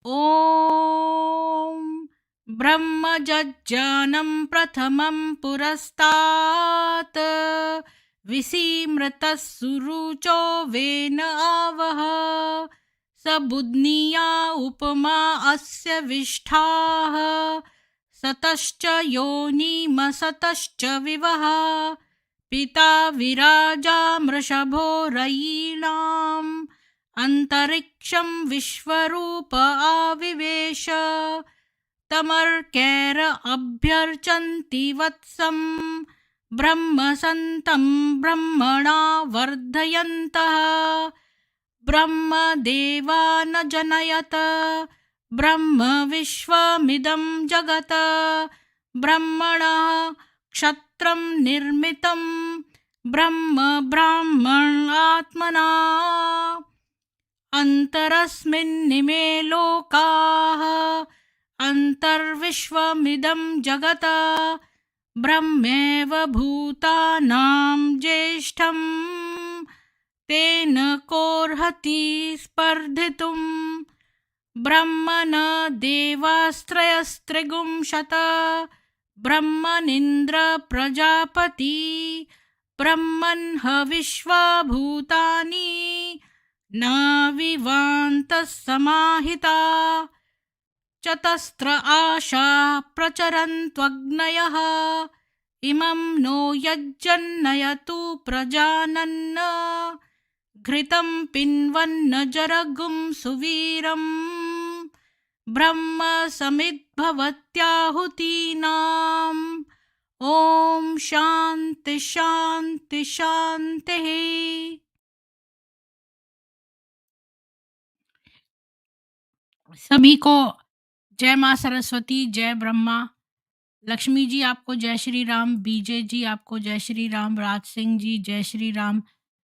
ॐ ब्रह्मजज्ञानं प्रथमं पुरस्तात् विसीमृतः सुरुचो वेन आवः स बुध्निया उपमा अस्य विष्ठाः सतश्च योनिमसतश्च विवः पिता विराजा मृषभो रयीणाम् अन्तरिक्षं विश्वरूप आविवेश तमर्कैर अभ्यर्चन्ति वत्सं ब्रह्मसन्तं ब्रह्मणा वर्धयन्तः ब्रह्मदेवा न जनयत ब्रह्म विश्वमिदं जगत् ब्रह्मणः क्षत्रं निर्मितं ब्रह्म ब्राह्मणात्मना अन्तरस्मिन्निमे लोकाः अन्तर्विश्वमिदं जगत् ब्रह्मैव भूतानां ज्येष्ठं तेन कोऽर्हति स्पर्धितुं ब्रह्मण देवास्त्रयस्त्रिगुंशत ब्रह्मनिन्द्र प्रजापति ब्रह्मन् हविश्वा भूतानि न विवान्तः समाहिता चतस्र आशा प्रचरन्त्वग्नयः इमं नो यज्जन्नयतु प्रजानन् घृतं पिन्वन्न जरगुं सुवीरम् ब्रह्म समिद्भवत्याहुतीनाम् ॐ शान्ति शान्ति शान्तिः। सभी को जय माँ सरस्वती, जय ब्रह्मा। लक्ष्मी जी आपको जय श्री राम, बीजे जी आपको जय श्री राम, राज सिंह जी जय श्री राम,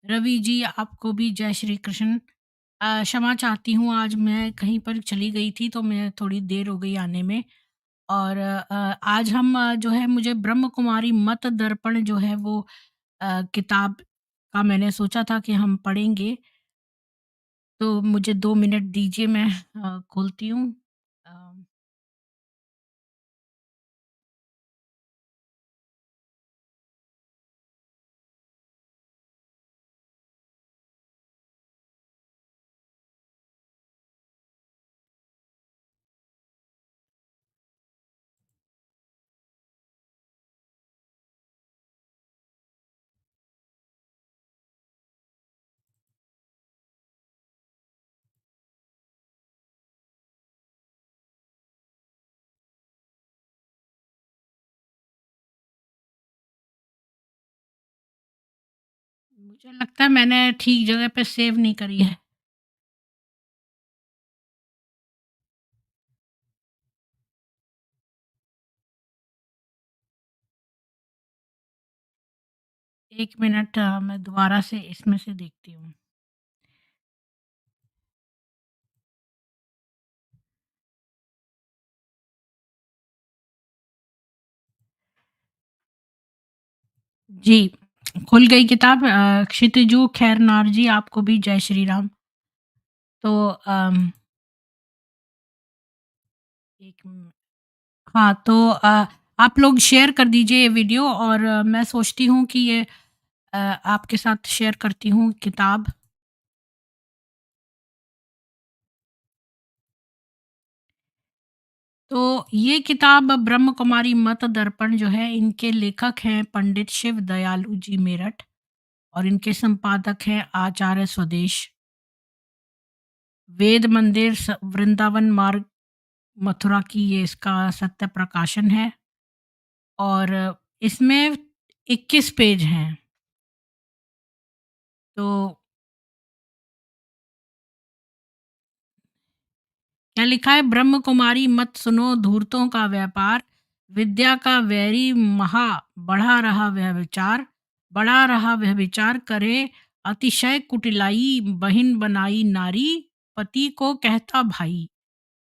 रवि जी आपको भी जय श्री कृष्ण। क्षमा चाहती हूँ, आज मैं कहीं पर चली गई थी तो मैं थोड़ी देर हो गई आने में। और आज हम जो है मुझे ब्रह्म कुमारी मत दर्पण जो है वो किताब का मैंने सोचा था कि हम पढ़ेंगे। तो मुझे 2 मिनट दीजिए, मैं खोलती हूँ। अ मुझे लगता है मैंने ठीक जगह पे सेव नहीं करी है। एक मिनट, मैं दोबारा से इसमें से देखती हूँ। जी, खुल गई किताब। क्षितिजू खैरनार जी आपको भी जय श्री राम। तो एक मिनट, हाँ, तो आप लोग शेयर कर दीजिए ये वीडियो, और मैं सोचती हूँ कि ये आपके साथ शेयर करती हूँ किताब। तो ये किताब ब्रह्म कुमारी मत दर्पण जो है, इनके लेखक हैं पंडित शिव दयालु जी मेरठ, और इनके संपादक हैं आचार्य स्वदेश। वेद मंदिर वृंदावन मार्ग मथुरा की ये इसका सत्य प्रकाशन है, और इसमें 21 पेज हैं। तो क्या लिखा है? ब्रह्म कुमारी मत सुनो धूर्तों का व्यापार, विद्या का वैरी महा बढ़ा रहा वह विचार, बढ़ा रहा वह विचार करे अतिशय कुटिलाई, बहिन बनाई नारी, पति को कहता भाई,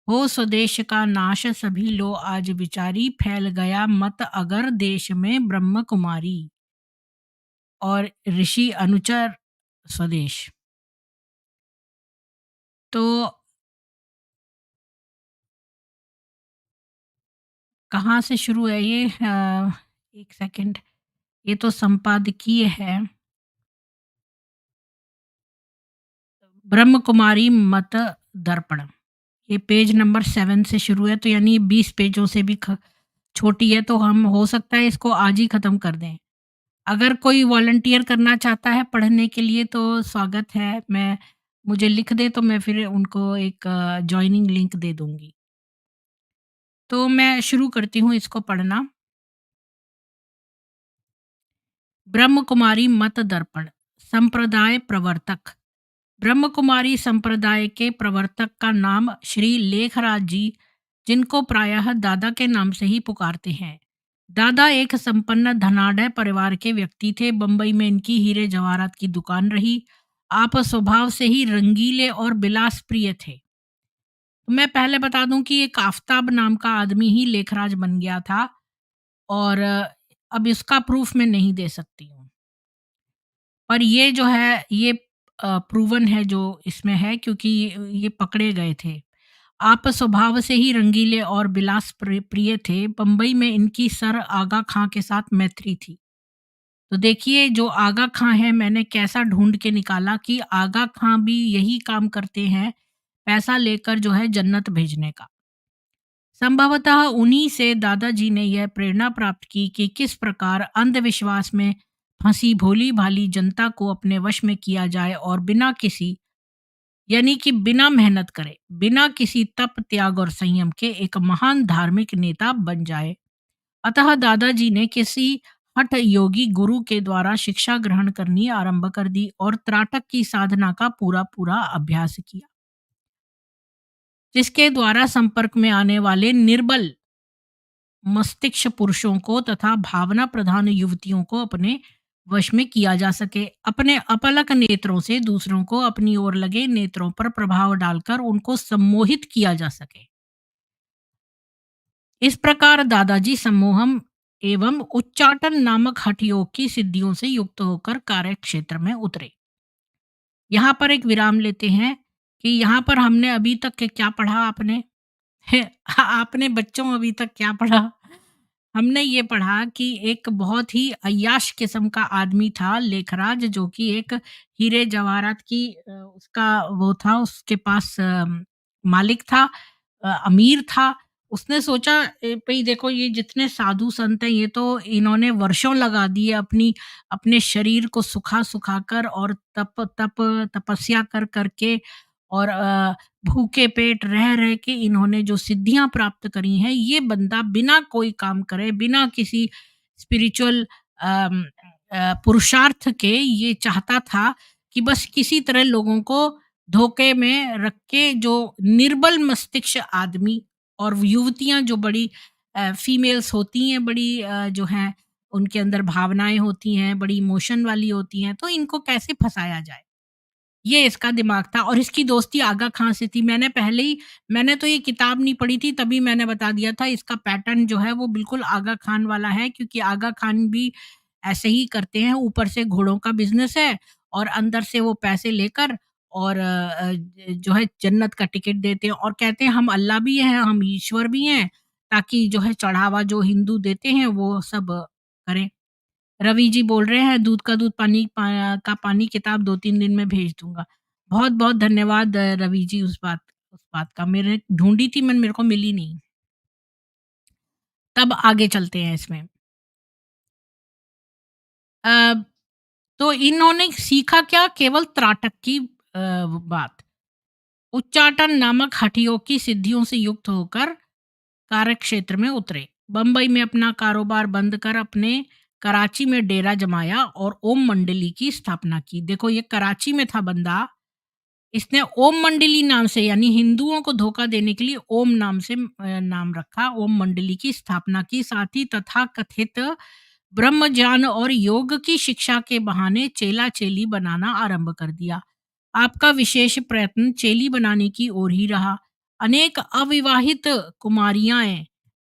हो स्वदेश का नाश सभी लो आज विचारी, फैल गया मत अगर देश में ब्रह्म कुमारी, और ऋषि अनुचर स्वदेश। तो कहाँ से शुरू है ये? 1 सेकंड, ये तो संपादकीय है। ब्रह्म कुमारी मत दर्पण, ये पेज नंबर 7 से शुरू है, तो यानी 20 पेजों से भी छोटी है, तो हम हो सकता है इसको आज ही ख़त्म कर दें। अगर कोई वॉलंटियर करना चाहता है पढ़ने के लिए तो स्वागत है। मैं मुझे लिख दे तो मैं फिर उनको एक जॉइनिंग लिंक दे दूँगी। तो मैं शुरू करती हूँ इसको पढ़ना। ब्रह्म कुमारी मत दर्पण, संप्रदाय प्रवर्तक। ब्रह्म कुमारी संप्रदाय के प्रवर्तक का नाम श्री लेखराज जी, जिनको प्रायः दादा के नाम से ही पुकारते हैं। दादा एक संपन्न धनाढ़ परिवार के व्यक्ति थे। बंबई में इनकी हीरे जवाहरात की दुकान रही। आप स्वभाव से ही रंगीले और विलास प्रिय थे। मैं पहले बता दूं कि एक आफताब नाम का आदमी ही लेखराज बन गया था, और अब इसका प्रूफ मैं नहीं दे सकती हूँ। पर ये जो है ये प्रूवन है जो इसमें है, क्योंकि ये पकड़े गए थे। आप स्वभाव से ही रंगीले और विलास प्रिय थे। बंबई में इनकी सर आगा खां के साथ मैत्री थी। तो देखिए, जो आगा खां है, मैंने कैसा ढूंढ के निकाला कि आगा खां भी यही काम करते हैं, पैसा लेकर जो है जन्नत भेजने का। संभवतः उन्हीं से दादाजी ने यह प्रेरणा प्राप्त की कि किस प्रकार अंधविश्वास में फंसी भोली भाली जनता को अपने वश में किया जाए और बिना किसी, यानी कि बिना मेहनत करे, बिना किसी तप त्याग और संयम के एक महान धार्मिक नेता बन जाए। अतः दादाजी ने किसी हठ योगी गुरु के द्वारा शिक्षा ग्रहण करनी आरंभ कर दी और त्राटक की साधना का पूरा पूरा अभ्यास किया, जिसके द्वारा संपर्क में आने वाले निर्बल मस्तिष्क पुरुषों को तथा भावना प्रधान युवतियों को अपने वश में किया जा सके। अपने अपलक नेत्रों से दूसरों को अपनी ओर लगे नेत्रों पर प्रभाव डालकर उनको सम्मोहित किया जा सके। इस प्रकार दादाजी सम्मोहम एवं उच्चाटन नामक हठ योग की सिद्धियों से युक्त होकर कार्य क्षेत्र में उतरे। यहाँ पर एक विराम लेते हैं कि यहाँ पर हमने अभी तक के क्या पढ़ा आपने? आपने बच्चों अभी तक क्या पढ़ा? हमने ये पढ़ा कि एक बहुत ही अय्याश किस्म का आदमी था लेखराज, जो कि एक हीरे जवाहरात की उसका वो था, उसके पास मालिक था, अमीर था। उसने सोचा भई देखो, ये जितने साधु संत हैं, ये तो इन्होंने वर्षों लगा दिए अपनी अपने शरीर को सुखा-सुखा कर और तपस्या कर के, और भूखे पेट रह के इन्होंने जो सिद्धियां प्राप्त करी हैं, ये बंदा बिना कोई काम करे, बिना किसी स्पिरिचुअल पुरुषार्थ के, ये चाहता था कि बस किसी तरह लोगों को धोखे में रख के, जो निर्बल मस्तिष्क आदमी और युवतियां जो बड़ी फीमेल्स होती हैं, बड़ी जो हैं उनके अंदर भावनाएं होती हैं, बड़ी इमोशन वाली होती हैं, तो इनको कैसे फंसाया जाए, ये इसका दिमाग था। और इसकी दोस्ती आगा खां से थी। मैंने तो ये किताब नहीं पढ़ी थी, तभी मैंने बता दिया था। इसका पैटर्न जो है वो बिल्कुल आगा खान वाला है, क्योंकि आगा खान भी ऐसे ही करते हैं। ऊपर से घोड़ों का बिजनेस है और अंदर से वो पैसे लेकर और जो है जन्नत का टिकट देते हैं और कहते हैं हम अल्लाह भी हैं, हम ईश्वर भी हैं, ताकि जो है चढ़ावा जो हिंदू देते हैं वो सब करें। रवि जी बोल रहे हैं, दूध का दूध का पानी किताब 2-3 दिन में भेज दूँगा। बहुत-बहुत धन्यवाद रवि जी, उस बात का। मैंने ढूँढी थी, मेरे को मिली नहीं। तब आगे चलते हैं इसमें। अ, तो इन्होंने सीखा क्या? केवल त्राटक की बात। उच्चाटन नामक हठयोग की सिद्धियों से युक्त होकर कार्यक्षेत्र में उतरे। बंबई में अपना कारोबार बंद कर अपने कराची में डेरा जमाया और ओम मंडली की स्थापना की। देखो, ये कराची में था बंदा, इसने ओम मंडली नाम से, यानी हिंदुओं को धोखा देने के लिए ओम नाम से नाम रखा, ओम मंडली की स्थापना की। साथ ही तथा कथित ब्रह्म ज्ञान और योग की शिक्षा के बहाने चेला चेली बनाना आरंभ कर दिया। आपका विशेष प्रयत्न चेली बनाने की ओर ही रहा। अनेक अविवाहित कुमारियां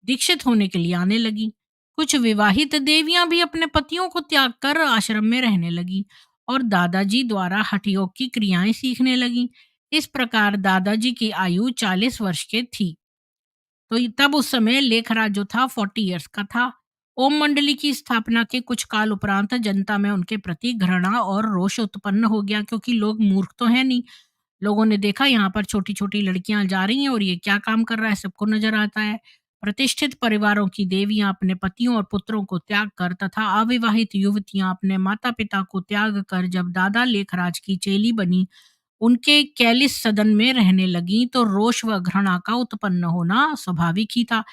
दीक्षित होने के लिए आने लगी। कुछ विवाहित देवियां भी अपने पतियों को त्याग कर आश्रम में रहने लगी और दादाजी द्वारा हठयोग की क्रियाएं सीखने लगी। इस प्रकार दादाजी की आयु 40 वर्ष के थी। तो तब उस समय लेखराज जो था 40 इयर्स का था। ओम मंडली की स्थापना के कुछ काल उपरांत जनता में उनके प्रति घृणा और रोष उत्पन्न हो गया, क्योंकि लोग मूर्ख तो है नहीं। लोगों ने देखा यहाँ पर छोटी-छोटी लड़कियाँ जा रही हैं और ये क्या काम कर रहा है, सबको नज़र आता है। प्रतिष्ठित परिवारों की देवियाँ अपने पतियों और पुत्रों को त्याग कर तथा अविवाहित युवतियाँ अपने माता-पिता को त्याग कर जब दादा लेखराज की चेली बनी, उनके कैलिस सदन में रहने लगीं, तो रोष व घृणा का उत्पन्न होना स्वाभाविक ही था।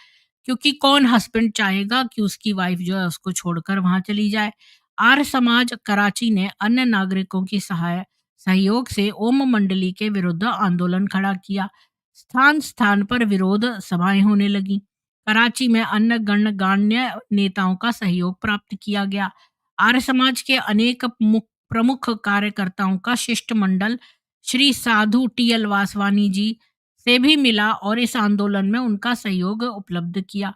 क्योंकि कौन हस्बैंड चाहेगा कि उसकी वाइफ जो है उसको छोड़कर वहां चली जाए। आर्य समाज कराची ने अन्य नागरिकों की सहयोग से ओम मंडली के विरुद्ध आंदोलन खड़ा किया। स्थान स्थान पर विरोध सभाएं होने लगी। कराची में अन्य गणमान्य नेताओं का सहयोग प्राप्त किया गया। आर्य समाज के अनेक प्रमुख कार्यकर्ताओं का शिष्टमंडल श्री साधु टी.एल. वासवानी जी से भी मिला और इस आंदोलन में उनका सहयोग उपलब्ध किया।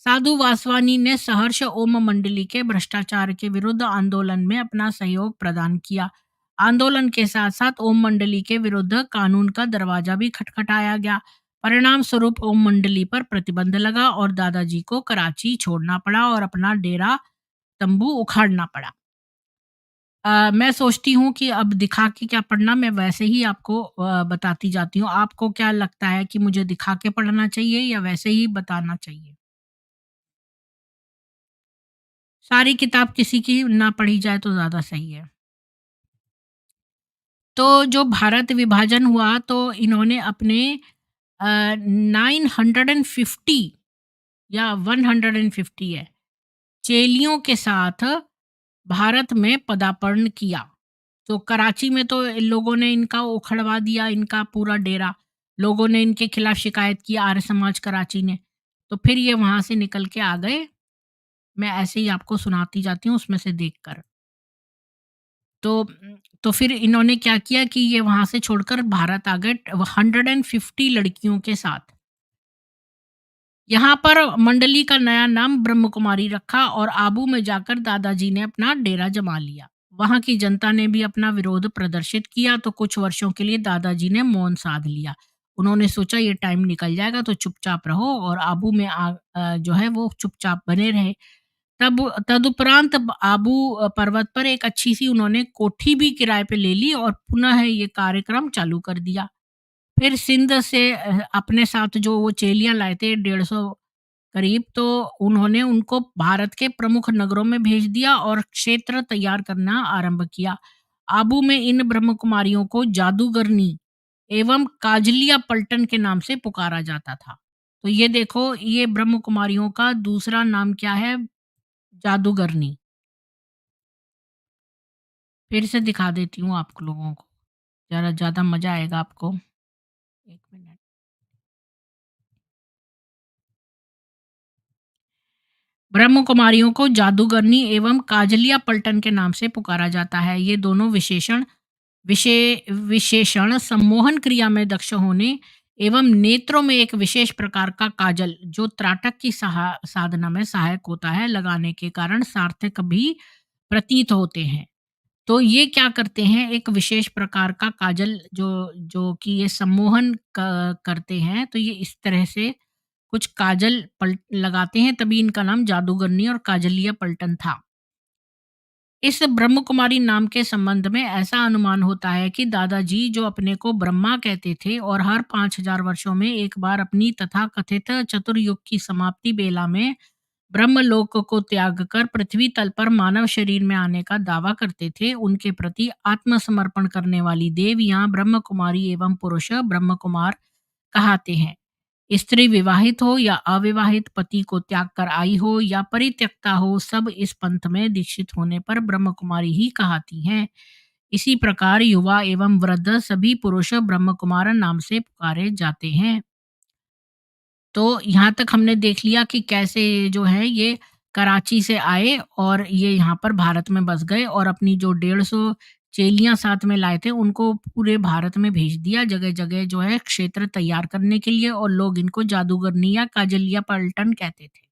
साधु वासवानी ने सहर्ष ओम मंडली के भ्रष्टाचार के विरुद्ध आंदोलन में अपना सहयोग प्रदान किया। आंदोलन के साथ साथ ओम मंडली के विरुद्ध कानून का दरवाजा भी खटखटाया गया। परिणाम स्वरूप ओम मंडली पर प्रतिबंध लगा और दादाजी को कराची छोड़ना पड़ा और अपना डेरा तंबू उखाड़ना पड़ा। मैं सोचती हूँ कि अब दिखा के क्या पढ़ना, मैं वैसे ही आपको बताती जाती हूँ। आपको क्या लगता है कि मुझे दिखा के पढ़ना चाहिए या वैसे ही बताना चाहिए? सारी किताब किसी की ना पढ़ी जाए तो ज़्यादा सही है। तो जो भारत विभाजन हुआ तो इन्होंने अपने 950 या 150 है, चेलियों के साथ भारत में पदार्पण किया। तो कराची में तो इन लोगों ने इनका उखड़वा दिया, इनका पूरा डेरा। लोगों ने इनके खिलाफ शिकायत की, आर्य समाज कराची ने। तो फिर ये वहाँ से निकल के आ गए। मैं ऐसे ही आपको सुनाती जाती हूँ उसमें से देखकर। तो फिर इन्होंने क्या किया कि ये वहाँ से छोड़कर भारत आ गए 150 लड़कियों के साथ। यहाँ पर मंडली का नया नाम ब्रह्म कुमारी रखा और आबू में जाकर दादाजी ने अपना डेरा जमा लिया। वहाँ की जनता ने भी अपना विरोध प्रदर्शित किया, तो कुछ वर्षों के लिए दादाजी ने मौन साध लिया। उन्होंने सोचा ये टाइम निकल जाएगा तो चुपचाप रहो और आबू में जो है वो चुपचाप बने रहे। तब तदुपरांत आबू पर्वत पर एक अच्छी सी उन्होंने कोठी भी किराए पे ले ली और पुनः ये कार्यक्रम चालू कर दिया। फिर सिंध से अपने साथ जो वो चेलियाँ लाए थे 150 करीब, तो उन्होंने उनको भारत के प्रमुख नगरों में भेज दिया और क्षेत्र तैयार करना आरंभ किया। आबू में इन ब्रह्म कुमारियों को जादूगरनी एवं काजलिया पलटन के नाम से पुकारा जाता था। तो ये देखो, ये ब्रह्म कुमारियों का दूसरा नाम क्या है? जादूगरनी। फिर से दिखा देती हूँ आप लोगों को, ज़रा ज़्यादा मज़ा आएगा आपको। 1 मिनट। ब्रह्म कुमारियों को जादूगरनी एवं काजलिया पलटन के नाम से पुकारा जाता है। ये दोनों विशेषण सम्मोहन क्रिया में दक्ष होने एवं नेत्रों में एक विशेष प्रकार का काजल जो त्राटक की साधना में सहायक होता है लगाने के कारण सार्थक भी प्रतीत होते हैं। तो ये क्या करते हैं, एक विशेष प्रकार का काजल जो जो कि ये सम्मोहन करते हैं, तो ये इस तरह से कुछ काजल पलट लगाते हैं, तभी इनका नाम जादूगरनी और काजलिया पलटन था। इस ब्रह्म कुमारी नाम के संबंध में ऐसा अनुमान होता है कि दादाजी जो अपने को ब्रह्मा कहते थे और हर 5000 वर्षों में एक बार अपनी तथा कथित चतुर्युग की समाप्ति बेला में ब्रह्मलोक को त्याग कर पृथ्वी तल पर मानव शरीर में आने का दावा करते थे, उनके प्रति आत्मसमर्पण करने वाली देवियां ब्रह्म कुमारी एवं पुरुष ब्रह्म कुमार कहाते हैं। स्त्री विवाहित हो या अविवाहित, पति को त्याग कर आई हो या परित्यक्ता हो, सब इस पंथ में दीक्षित होने पर ब्रह्म कुमारी ही कहाती हैं। इसी प्रकार युवा एवं वृद्ध सभी पुरुष ब्रह्म कुमार नाम से पुकारे जाते हैं। तो यहाँ तक हमने देख लिया कि कैसे जो है ये कराची से आए और ये यहाँ पर भारत में बस गए और अपनी जो 150 चेलियाँ साथ में लाए थे उनको पूरे भारत में भेज दिया, जगह-जगह जो है क्षेत्र तैयार करने के लिए, और लोग इनको जादूगरनी या काजलिया पलटन कहते थे।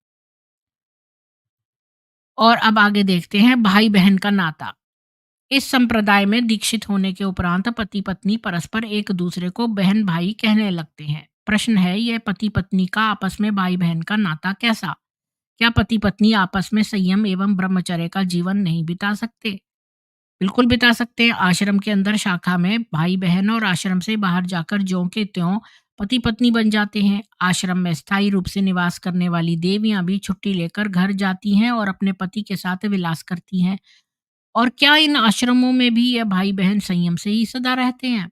और अब आगे देखते हैं भाई-बहन का नाता। इस संप्रदाय में दीक्षित होने के उपरांत पति-पत्नी परस्पर एक दूसरे को बहन-भाई कहने लगते हैं। प्रश्न है ये पति पत्नी का आपस में भाई बहन का नाता कैसा? क्या पति पत्नी आपस में संयम एवं ब्रह्मचर्य का जीवन नहीं बिता सकते? बिल्कुल बिता सकते हैं। आश्रम के अंदर शाखा में भाई बहन और आश्रम से बाहर जाकर ज्यों के त्यों पति पत्नी बन जाते हैं। आश्रम में स्थायी रूप से निवास करने वाली देवियां भी छुट्टी लेकर घर जाती हैं और अपने पति के साथ विलास करती हैं। और क्या इन आश्रमों में भी यह भाई बहन संयम से ही सदा रहते हैं?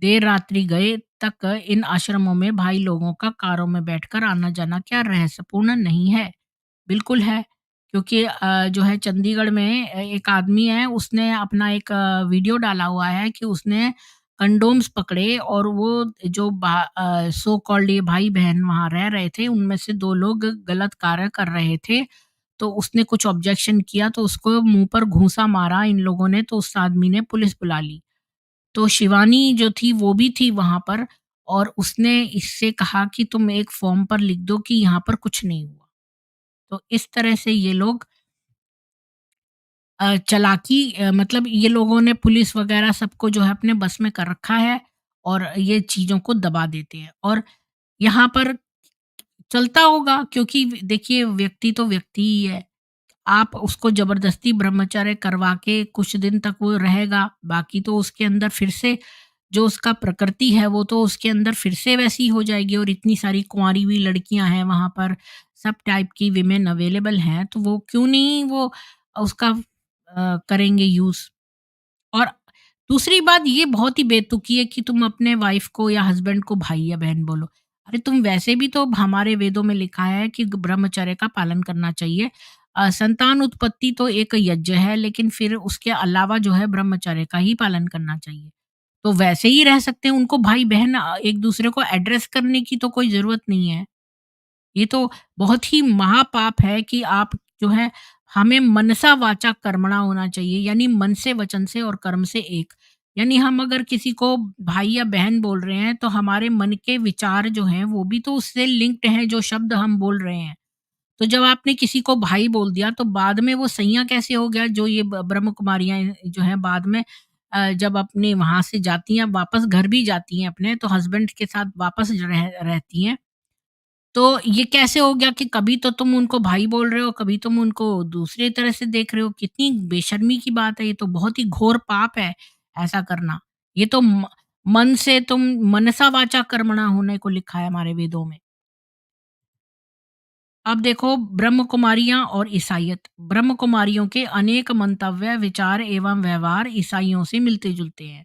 देर रात्रि गए तक इन आश्रमों में भाई लोगों का कारों में बैठकर आना जाना क्या रहस्यपूर्ण नहीं है? बिल्कुल है, क्योंकि जो है चंडीगढ़ में एक आदमी है, उसने अपना एक वीडियो डाला हुआ है कि उसने कंडोम्स पकड़े और वो जो सो कॉल्ड ये भाई-बहन वहाँ रह रहे थे, उनमें से 2 लोग गलत कार्य कर रहे थे, तो उसने कुछ ऑब्जेक्शन किया तो उसको मुँह पर घूँसा मारा इन लोगों ने, तो उस आदमी ने पुलिस बुला ली। तो शिवानी जो थी वो भी थी वहाँ पर और उसने इससे कहा कि तुम एक फॉर्म पर लिख दो कि यहाँ पर कुछ नहीं हुआ। तो इस तरह से ये लोग चालाकी मतलब ये लोगों ने पुलिस वगैरह सबको जो है अपने बस में कर रखा है और ये चीज़ों को दबा देते हैं और यहाँ पर चलता होगा क्योंकि देखिए व्यक्ति तो व्यक्ति ही है। आप उसको ज़बरदस्ती ब्रह्मचर्य करवा के कुछ दिन तक वो रहेगा, बाकी तो उसके अंदर फिर से जो उसका प्रकृति है वो तो उसके अंदर फिर से वैसी हो जाएगी और इतनी सारी कुँवारी हुई लड़कियाँ हैं वहाँ पर, सब टाइप की विमेन अवेलेबल हैं, तो वो क्यों नहीं वो उसका करेंगे यूज़। और दूसरी बात ये बहुत ही बेतुकी है कि तुम अपने वाइफ़ को या हस्बैंड को भाई या बहन बोलो। अरे तुम वैसे भी तो हमारे वेदों में लिखा है कि ब्रह्मचर्य का पालन करना चाहिए। संतान उत्पत्ति तो एक यज्ञ है लेकिन फिर उसके अलावा जो है ब्रह्मचर्य का ही पालन करना चाहिए। तो वैसे ही रह सकते हैं, उनको भाई-बहन एक-दूसरे को एड्रेस करने की तो कोई ज़रूरत नहीं है। ये तो बहुत ही महापाप है कि आप जो है हमें मनसा वाचा कर्मणा होना चाहिए यानी मन से वचन से और कर्म से एक यानी हम अगर किसी को भाई या बहन बोल रहे हैं तो हमारे मन के विचार जो हैं वो भी तो उससे लिंक्ड हैं जो शब्द हम बोल रहे हैं। तो जब आपने किसी को भाई बोल दिया तो बाद में वो सैया कैसे हो गया जो ये ब्रह्म कुमारियां जो है बाद में जब अपने वहां से जाती हैं वापस घर भी जाती हैं अपने तो हस्बैंड के साथ वापस रहती हैं। तो ये कैसे हो गया कि कभी तो तुम उनको भाई बोल रहे हो, कभी तुम उनको दूसरे तरह से देख रहे हो? कितनी बेशर्मी की बात है, ये तो बहुत ही घोर पाप है ऐसा करना। ये तो मन से तुम मनसा वाचा कर्मणा होने को लिखा है हमारे वेदों में। अब देखो ब्रह्म कुमारियाँ और ईसाइयत। ब्रह्म कुमारियों के अनेक मंतव्य, विचार एवं व्यवहार ईसाइयों से मिलते-जुलते हैं,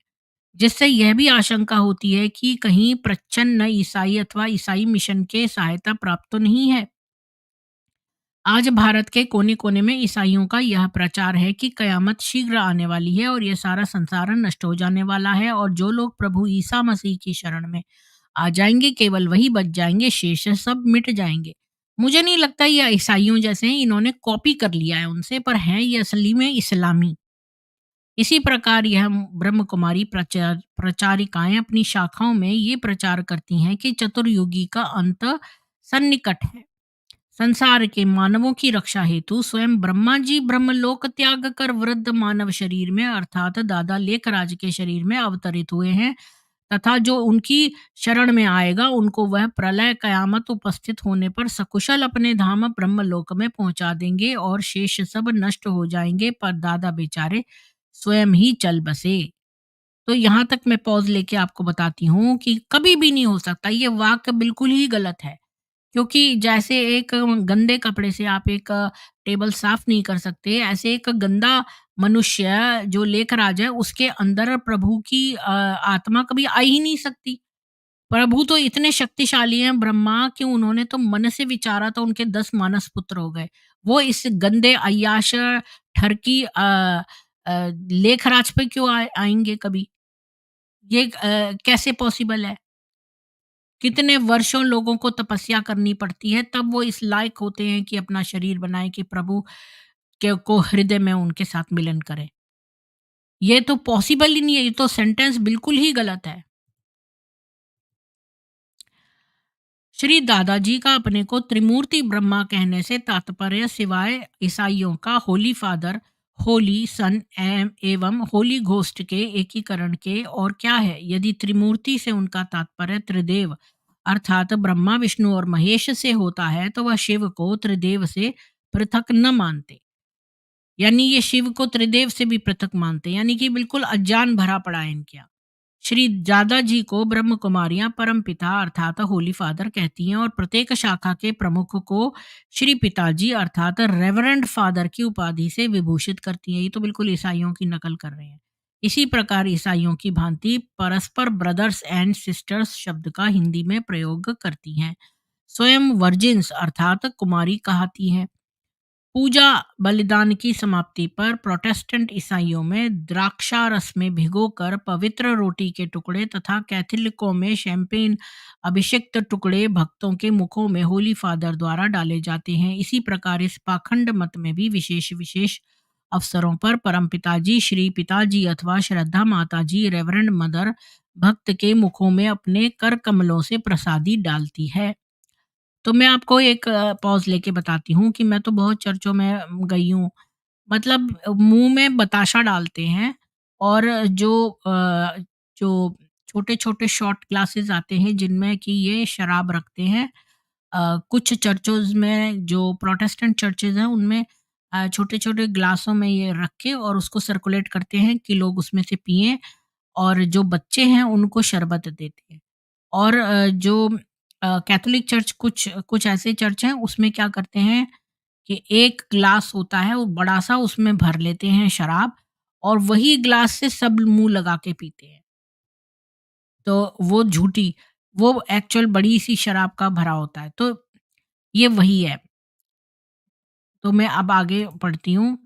जिससे यह भी आशंका होती है कि कहीं प्रच्छन्न ईसाई अथवा ईसाई मिशन के सहायता प्राप्त तो नहीं है। आज भारत के कोने-कोने में ईसाइयों का यह प्रचार है कि कयामत शीघ्र आने वाली है और ये सारा संसार नष्ट हो जाने वाला है और जो लोग प्रभु ईसा मसीह की शरण में आ जाएँगे, केवल वही बच जाएँगे, शेष सब मिट जाएँगे। मुझे नहीं लगता ये ईसाइयों जैसे हैं, इन्होंने कॉपी कर लिया है उनसे, पर हैं ये असली में इस्लामी। इसी प्रकार यह ब्रह्म कुमारी प्रचारिकाएँ अपनी शाखाओं में ये प्रचार करती हैं कि चतुर्युगी का अंत सन्निकट है। संसार के मानवों की रक्षा हेतु स्वयं ब्रह्मा जी ब्रह्मलोक त्याग कर वृद्ध मानव शरीर में अर्थात दादा लेखराज के शरीर में अवतरित हुए हैं तथा जो उनकी शरण में आएगा उनको वह प्रलय कयामत उपस्थित होने पर सकुशल अपने धाम ब्रह्मलोक में पहुंचा देंगे और शेष सब नष्ट हो जाएंगे पर दादा बेचारे स्वयं ही चल बसे। तो यहाँ तक मैं पॉज लेके आपको बताती हूँ कि कभी भी नहीं हो सकता, ये वाक्य बिल्कुल ही गलत है। क्योंकि जैसे एक गंदे कपड़े से आप एक टेबल साफ नहीं कर सकते, ऐसे एक गंदा मनुष्य जो लेखराज है, उसके अंदर प्रभु की आत्मा कभी आ ही नहीं सकती। प्रभु तो इतने शक्तिशाली हैं ब्रह्मा कि उन्होंने तो मन से विचारा तो उनके 10 मानस पुत्र हो गए। वो इस गंदे अय्याश ठरकी लेखराज पे क्यों आएँगे कभी? ये कैसे पॉसिबल है? कितने वर्षों लोगों को तपस्या करनी पड़ती है तब वो इस लायक होते हैं कि अपना शरीर बनाएं कि प्रभु के को हृदय में उनके साथ मिलन करें। ये तो पॉसिबल ही नहीं है, ये तो सेंटेंस बिल्कुल ही गलत है। श्री दादाजी का अपने को त्रिमूर्ति ब्रह्मा कहने से तात्पर्य सिवाय ईसाइयों का होली फादर, होली सन एवं होली घोस्ट के एकीकरण के और क्या है? यदि त्रिमूर्ति से उनका तात्पर्य त्रिदेव अर्थात ब्रह्मा, विष्णु और महेश से होता है, तो वह शिव को त्रिदेव से पृथक न मानते। यानी ये शिव को त्रिदेव से भी पृथक मानते, यानी कि बिल्कुल अज्ञान भरा पड़ा है इनके यहाँ। श्री दादा जी को ब्रह्म कुमारियां परम पिता अर्थात होली फादर कहती हैं और प्रत्येक शाखा के प्रमुख को श्री पिताजी अर्थात रेवरेंड फादर की उपाधि से विभूषित करती हैं। ये तो बिल्कुल ईसाइयों की नकल कर रहे हैं। इसी प्रकार ईसाइयों की भांति परस्पर ब्रदर्स एंड सिस्टर्स शब्द का हिंदी में प्रयोग करती हैं। स्वयं वर्जिन्स अर्थात कुमारी कहती हैं। पूजा बलिदान की समाप्ति पर प्रोटेस्टेंट ईसाइयों में द्राक्षारस में भिगोकर पवित्र रोटी के टुकड़े तथा कैथोलिकों में शैंपेन अभिषिक्त टुकड़े भक्तों के मुखों में होली फादर द्वारा डाले जाते हैं। इसी प्रकार इस पाखंड मत में भी विशेष विशेष अवसरों पर परम पिताजी, श्री पिताजी अथवा श्रद्धा माताजी, रेवरेंड मदर भक्त के मुखों में अपने कर कमलों से प्रसादी डालती है। तो मैं आपको एक पॉज़ लेके बताती हूँ कि मैं तो बहुत चर्चों में गई हूँ। मतलब मुँह में बताशा डालते हैं और जो छोटे-छोटे शॉट ग्लासेस आते हैं जिनमें कि ये शराब रखते हैं। कुछ चर्चोज़ में जो प्रोटेस्टेंट चर्चेज़ हैं उनमें छोटे-छोटे ग्लासों में ये रख के और उसको सर्कुलेट करते हैं कि लोग उसमें से पिएँ और जो बच्चे हैं उनको शरबत देते हैं। और जो कैथोलिक चर्च कुछ कुछ ऐसे चर्च हैं उसमें क्या करते हैं कि एक ग्लास होता है वो बड़ा-सा उसमें भर लेते हैं शराब और वही ग्लास से सब मुँह लगा के पीते हैं। तो वो झूठी वो एक्चुअल बड़ी-सी शराब का भरा होता है। तो ये वही है। तो मैं अब आगे पढ़ती हूँ।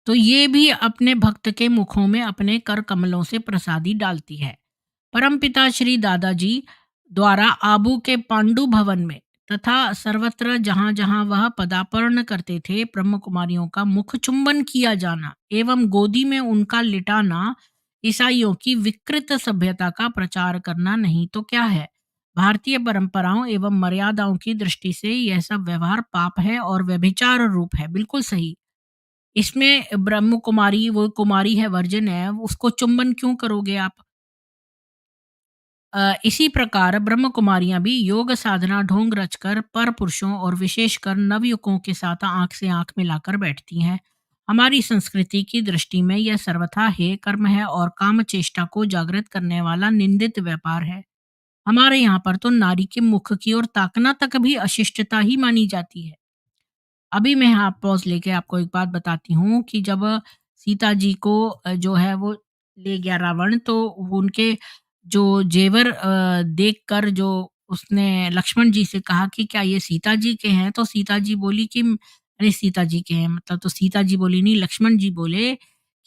तो ये भी अपने भक्त के मुखों में अपने कर कमलों से प्रसादी डालती है। परमपिता श्री दादाजी द्वारा आबू के पांडु भवन में तथा सर्वत्र जहां जहां वह पदार्पण करते थे ब्रह्म कुमारियों का मुख चुंबन किया जाना एवं गोदी में उनका लिटाना ईसाइयों की विकृत सभ्यता का प्रचार करना नहीं तो क्या है। भारतीय परंपराओं एवं मर्यादाओं की दृष्टि से यह सब व्यवहार पाप है और व्यभिचार रूप है। बिल्कुल सही। इसमें ब्रह्म कुमारी वो कुमारी है, वर्जिन है, उसको चुंबन क्यों करोगे आप। इसी प्रकार ब्रह्म कुमारियां भी योग साधना ढोंग रचकर पर पुरुषों और विशेषकर नवयुवकों के साथ आंख से आंख मिलाकर बैठती हैं। हमारी संस्कृति की दृष्टि में यह सर्वथा हे कर्म है और काम चेष्टा को जागृत करने वाला निंदित व्यापार है। हमारे यहाँ पर तो नारी के मुख की ओर ताकना तक भी अशिष्टता ही मानी जाती है। अभी मैं यहाँ पॉज़ लेके आपको एक बात बताती हूँ कि जब सीता जी को जो है वो ले गया रावण तो वो उनके जो जेवर देखकर जो उसने लक्ष्मण जी से कहा कि क्या ये सीता जी के हैं? तो सीता जी बोली कि अरे सीता जी के हैं मतलब तो सीता जी बोली नहीं लक्ष्मण जी बोले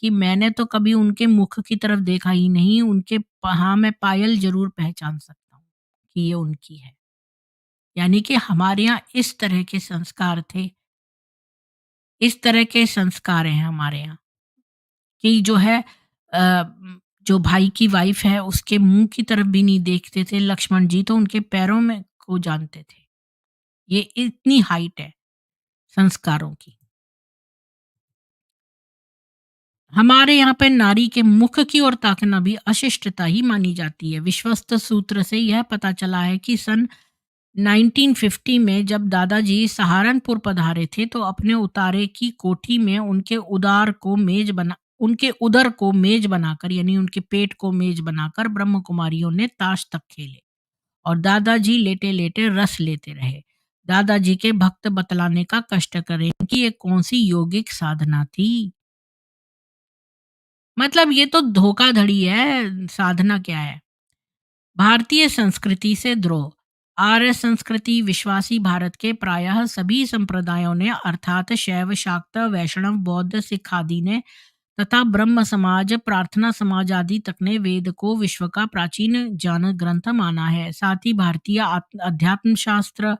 कि मैंने तो कभी उनके मुख की तरफ देखा ही नहीं, उनके हाँ, मैं पायल ज़रूर पहचान सकता हूँ कि ये उनकी है। यानी कि हमारे यहाँ इस तरह के संस्कार थे। इस तरह के संस्कार हैं हमारे यहाँ कि जो है जो भाई की वाइफ है उसके मुंह की तरफ भी नहीं देखते थे लक्ष्मण जी तो उनके पैरों में को जानते थे। ये इतनी हाइट है संस्कारों की। हमारे यहाँ पे नारी के मुख की ओर ताकना भी अशिष्टता ही मानी जाती है। विश्वस्त सूत्र से यह पता चला है कि सन 1950 में जब दादाजी सहारनपुर पधारे थे तो अपने उतारे की कोठी में उनके उदर को मेज बनाकर यानी उनके पेट को मेज बनाकर ब्रह्म कुमारियों ने ताश तक खेले और दादाजी लेटे लेटे रस लेते रहे। दादाजी के भक्त बतलाने का कष्ट करें कि ये कौन सी यौगिक साधना थी। मतलब ये तो धोखाधड़ी है, साधना क्या है। भारतीय संस्कृति से द्रोह। आर्य संस्कृति विश्वासी भारत के प्रायः सभी संप्रदायों ने अर्थात शैव शाक्त वैष्णव बौद्ध सिख आदि ने तथा ब्रह्म समाज प्रार्थना समाज आदि तक ने वेद को विश्व का प्राचीन ज्ञान ग्रंथ माना है। साथ ही भारतीय अध्यात्म शास्त्र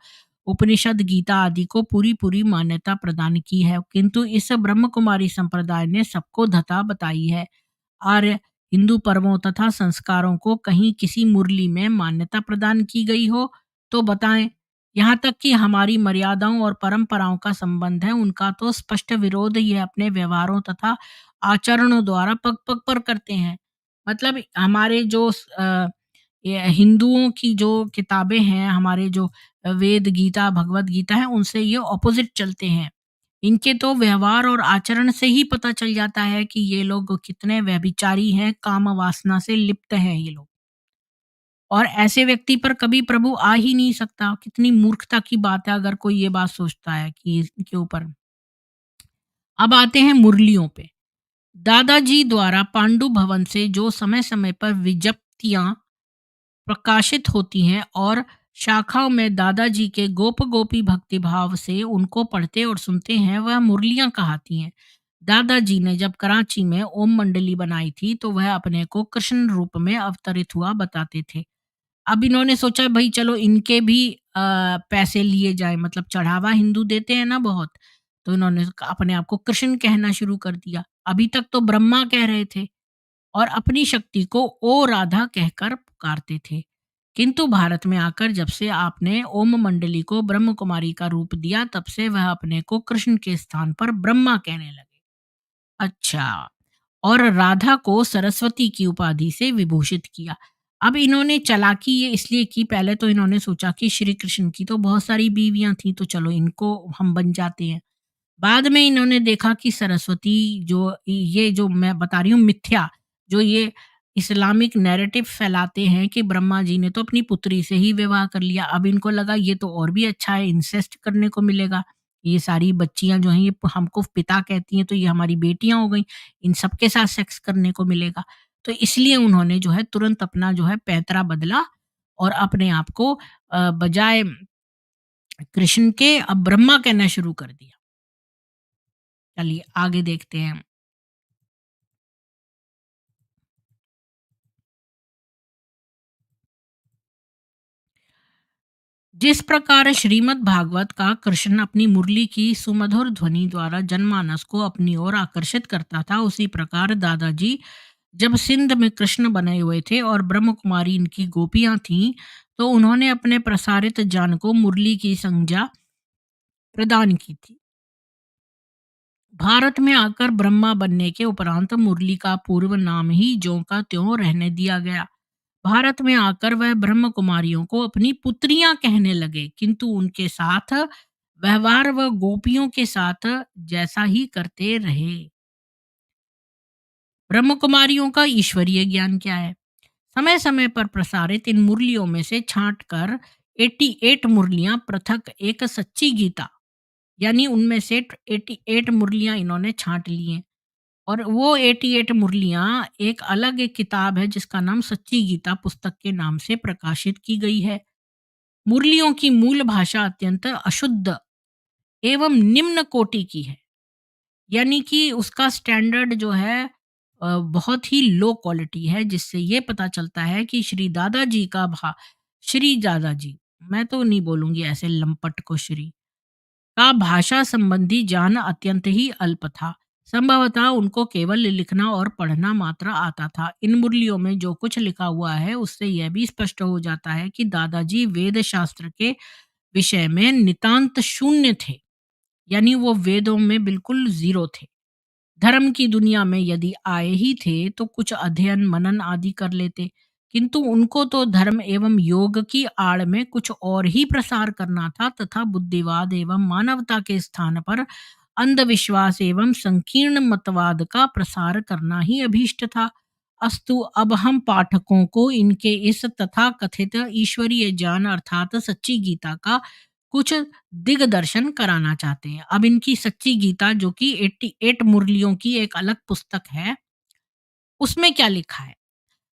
उपनिषद गीता आदि को पूरी पूरी मान्यता प्रदान की है किंतु इस ब्रह्म कुमारी संप्रदाय ने सबको धता बताई है। आर्य हिंदू पर्वों तथा संस्कारों को कहीं किसी मुरली में मान्यता प्रदान की गई हो तो बताएं। यहाँ तक कि हमारी मर्यादाओं और परंपराओं का संबंध है उनका तो स्पष्ट विरोध ये अपने व्यवहारों तथा आचरणों द्वारा पग पग पर करते हैं। मतलब हमारे जो ये हिंदुओं की जो किताबें हैं, हमारे जो वेद, गीता, भगवद गीता है, उनसे ये ऑपोज़िट चलते हैं। इनके तो व्यवहार और आचरण से ही पता चल जाता है कि ये लोग कितने व्यभिचारी हैं, काम वासना से लिप्त हैं ये लोग। और ऐसे व्यक्ति पर कभी प्रभु आ ही नहीं सकता। कितनी मूर्खता की बात है अगर कोई ये बात सोचता है कि इनके ऊपर। अब आते हैं मुरलियों पे। दादाजी द्वारा पांडु भवन से जो समय-समय पर विज्ञप्तियाँ प्रकाशित होती हैं और शाखाओं में दादाजी के गोप गोपी भक्तिभाव से उनको पढ़ते और सुनते हैं, वह मुरलियां कहलाती हैं। दादाजी ने जब कराची में ओम मंडली बनाई थी तो वह अपने को कृष्ण रूप में अवतरित हुआ बताते थे। अब इन्होंने सोचा भाई चलो इनके भी पैसे लिए जाए, मतलब चढ़ावा हिंदू देते हैं ना बहुत, तो इन्होंने अपने आप को कृष्ण कहना शुरू कर दिया। अभी तक तो ब्रह्मा कह रहे थे और अपनी शक्ति को ओ राधा कहकर पुकारते थे। किंतु भारत में आकर जब से आपने ओम मंडली को ब्रह्म कुमारी का रूप दिया, तब से वह अपने को कृष्ण के स्थान पर ब्रह्मा कहने लगे। अच्छा। और राधा को सरस्वती की उपाधि से विभूषित किया। अब इन्होंने चालाकी ये इसलिए की, पहले तो इन्होंने सोचा कि श्री कृष्ण की तो बहुत सारी बीवियां थी, तो चलो इनको हम बन जाते हैं। बाद में इन्होंने देखा कि सरस्वती, जो ये जो मैं बता रही हूँ मिथ्या, जो ये इस्लामिक नैरेटिव फैलाते हैं कि ब्रह्मा जी ने तो अपनी पुत्री से ही विवाह कर लिया। अब इनको लगा ये तो और भी अच्छा है, इंसेस्ट करने को मिलेगा। ये सारी बच्चियां जो हैं ये हमको पिता कहती हैं, तो ये हमारी बेटियां हो गई, इन सबके साथ सेक्स करने को मिलेगा। तो इसलिए उन्होंने जो है तुरंत अपना जो है पैंतरा बदला और अपने आप को बजाय कृष्ण के अब ब्रह्मा कहना शुरू कर दिया। चलिए आगे देखते हैं। जिस प्रकार श्रीमद् भागवत का कृष्ण अपनी मुरली की सुमधुर ध्वनि द्वारा जनमानस को अपनी ओर आकर्षित करता था, उसी प्रकार दादाजी जब सिंध में कृष्ण बने हुए थे और ब्रह्म कुमारी इनकी गोपियां थीं, तो उन्होंने अपने प्रसारित जान को मुरली की संज्ञा प्रदान की थी। भारत में आकर ब्रह्मा बनने के उपरांत मुरली का पूर्व नाम ही ज्यों का त्यों रहने दिया गया। भारत में आकर वह ब्रह्म कुमारियों को अपनी पुत्रियां कहने लगे, किंतु उनके साथ व्यवहार व गोपियों के साथ जैसा ही करते रहे। ब्रह्म कुमारियों का ईश्वरीय ज्ञान क्या है? समय समय पर प्रसारित इन मुरलियों में से छांट कर 88 मुरलियां पृथक एक सच्ची गीता, यानी उनमें से 88 मुरलियां इन्होंने छांट ली हैं। और वो 88 मुरलियां एक अलग एक किताब है जिसका नाम सच्ची गीता पुस्तक के नाम से प्रकाशित की गई है। मुरलियों की मूल भाषा अत्यंत अशुद्ध एवं निम्न कोटि की है, यानी कि उसका स्टैंडर्ड जो है बहुत ही लो क्वालिटी है, जिससे ये पता चलता है कि श्री दादाजी, मैं तो नहीं बोलूंगी ऐसे लंपट को श्री, का भाषा संबंधी ज्ञान अत्यंत ही अल्प था। संभवतः उनको केवल लिखना और पढ़ना मात्र आता था। इन मुरलियों में जो कुछ लिखा हुआ है उससे यह भी स्पष्ट हो जाता है कि दादाजी वेद शास्त्र के विषय में नितांत शून्य थे, यानी वो वेदों में बिल्कुल जीरो थे। धर्म की दुनिया में यदि आए ही थे तो कुछ अध्ययन मनन आदि कर लेते, किंतु उनको तो धर्म एवं योग की आड़ में कुछ और ही प्रसार करना था तथा बुद्धिवाद एवं मानवता के स्थान पर अंधविश्वास एवं संकीर्ण मतवाद का प्रसार करना ही अभीष्ट था। अस्तु, अब हम पाठकों को इनके इस तथा कथित ईश्वरीय ज्ञान अर्थात सच्ची गीता का कुछ दिग्दर्शन कराना चाहते हैं। अब इनकी सच्ची गीता जो कि 88 मुरलियों की एक अलग पुस्तक है, उसमें क्या लिखा है?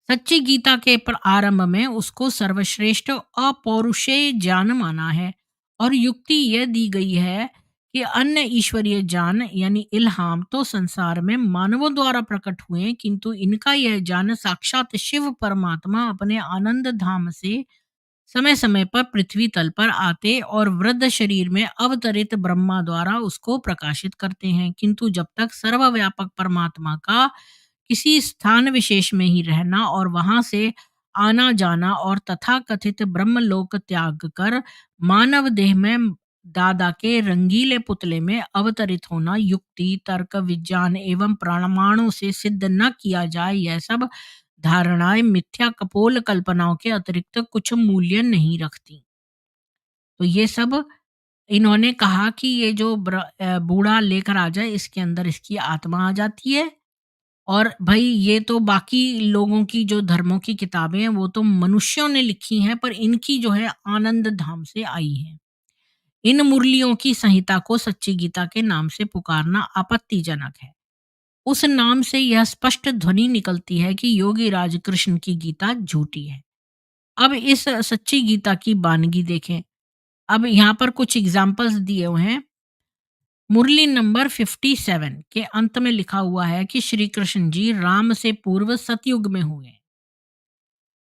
सच्ची गीता के आरंभ में उसको सर्वश्रेष्ठ अपौरुषेय ज्ञान माना है और युक्ति यह दी गई है कि अन्य ईश्वरीय ज्ञान यानी इल्हाम तो संसार में मानवों द्वारा प्रकट हुए, किंतु इनका यह ज्ञान साक्षात शिव परमात्मा अपने आनंद धाम से समय समय पर पृथ्वी तल पर आते और वृद्ध शरीर में अवतरित ब्रह्मा द्वारा उसको प्रकाशित करते हैं। किंतु जब तक सर्वव्यापक परमात्मा का किसी स्थान विशेष में ही रहना और वहां से आना जाना और तथाकथित ब्रह्मलोक त्याग कर मानव देह में दादा के रंगीले पुतले में अवतरित होना युक्ति तर्क विज्ञान एवं प्रमाणों से सिद्ध न किया जाए, यह सब धारणाएं मिथ्या कपोल कल्पनाओं के अतिरिक्त कुछ मूल्य नहीं रखती। तो ये सब इन्होंने कहा कि ये जो बूढ़ा लेकर आ जाए, इसके अंदर इसकी आत्मा आ जाती है। और भई ये तो बाकी लोगों की जो धर्मों की किताबें हैं, वो तो मनुष्यों ने लिखी हैं, पर इनकी जो है आनंद धाम से आई हैं। इन मुरलियों की संहिता को सच्ची गीता के नाम से पुकारना आपत्तिजनक है। उस नाम से यह स्पष्ट ध्वनि निकलती है कि योगी राज कृष्ण की गीता झूठी है। अब इस सच्ची गीता की बानगी देखें। अब यहाँ पर कुछ एग्जाम्पल्स दिए हुए हैं। मुरली नंबर 57 के अंत में लिखा हुआ है कि श्री कृष्ण जी राम से पूर्व सतयुग में हुए हैं।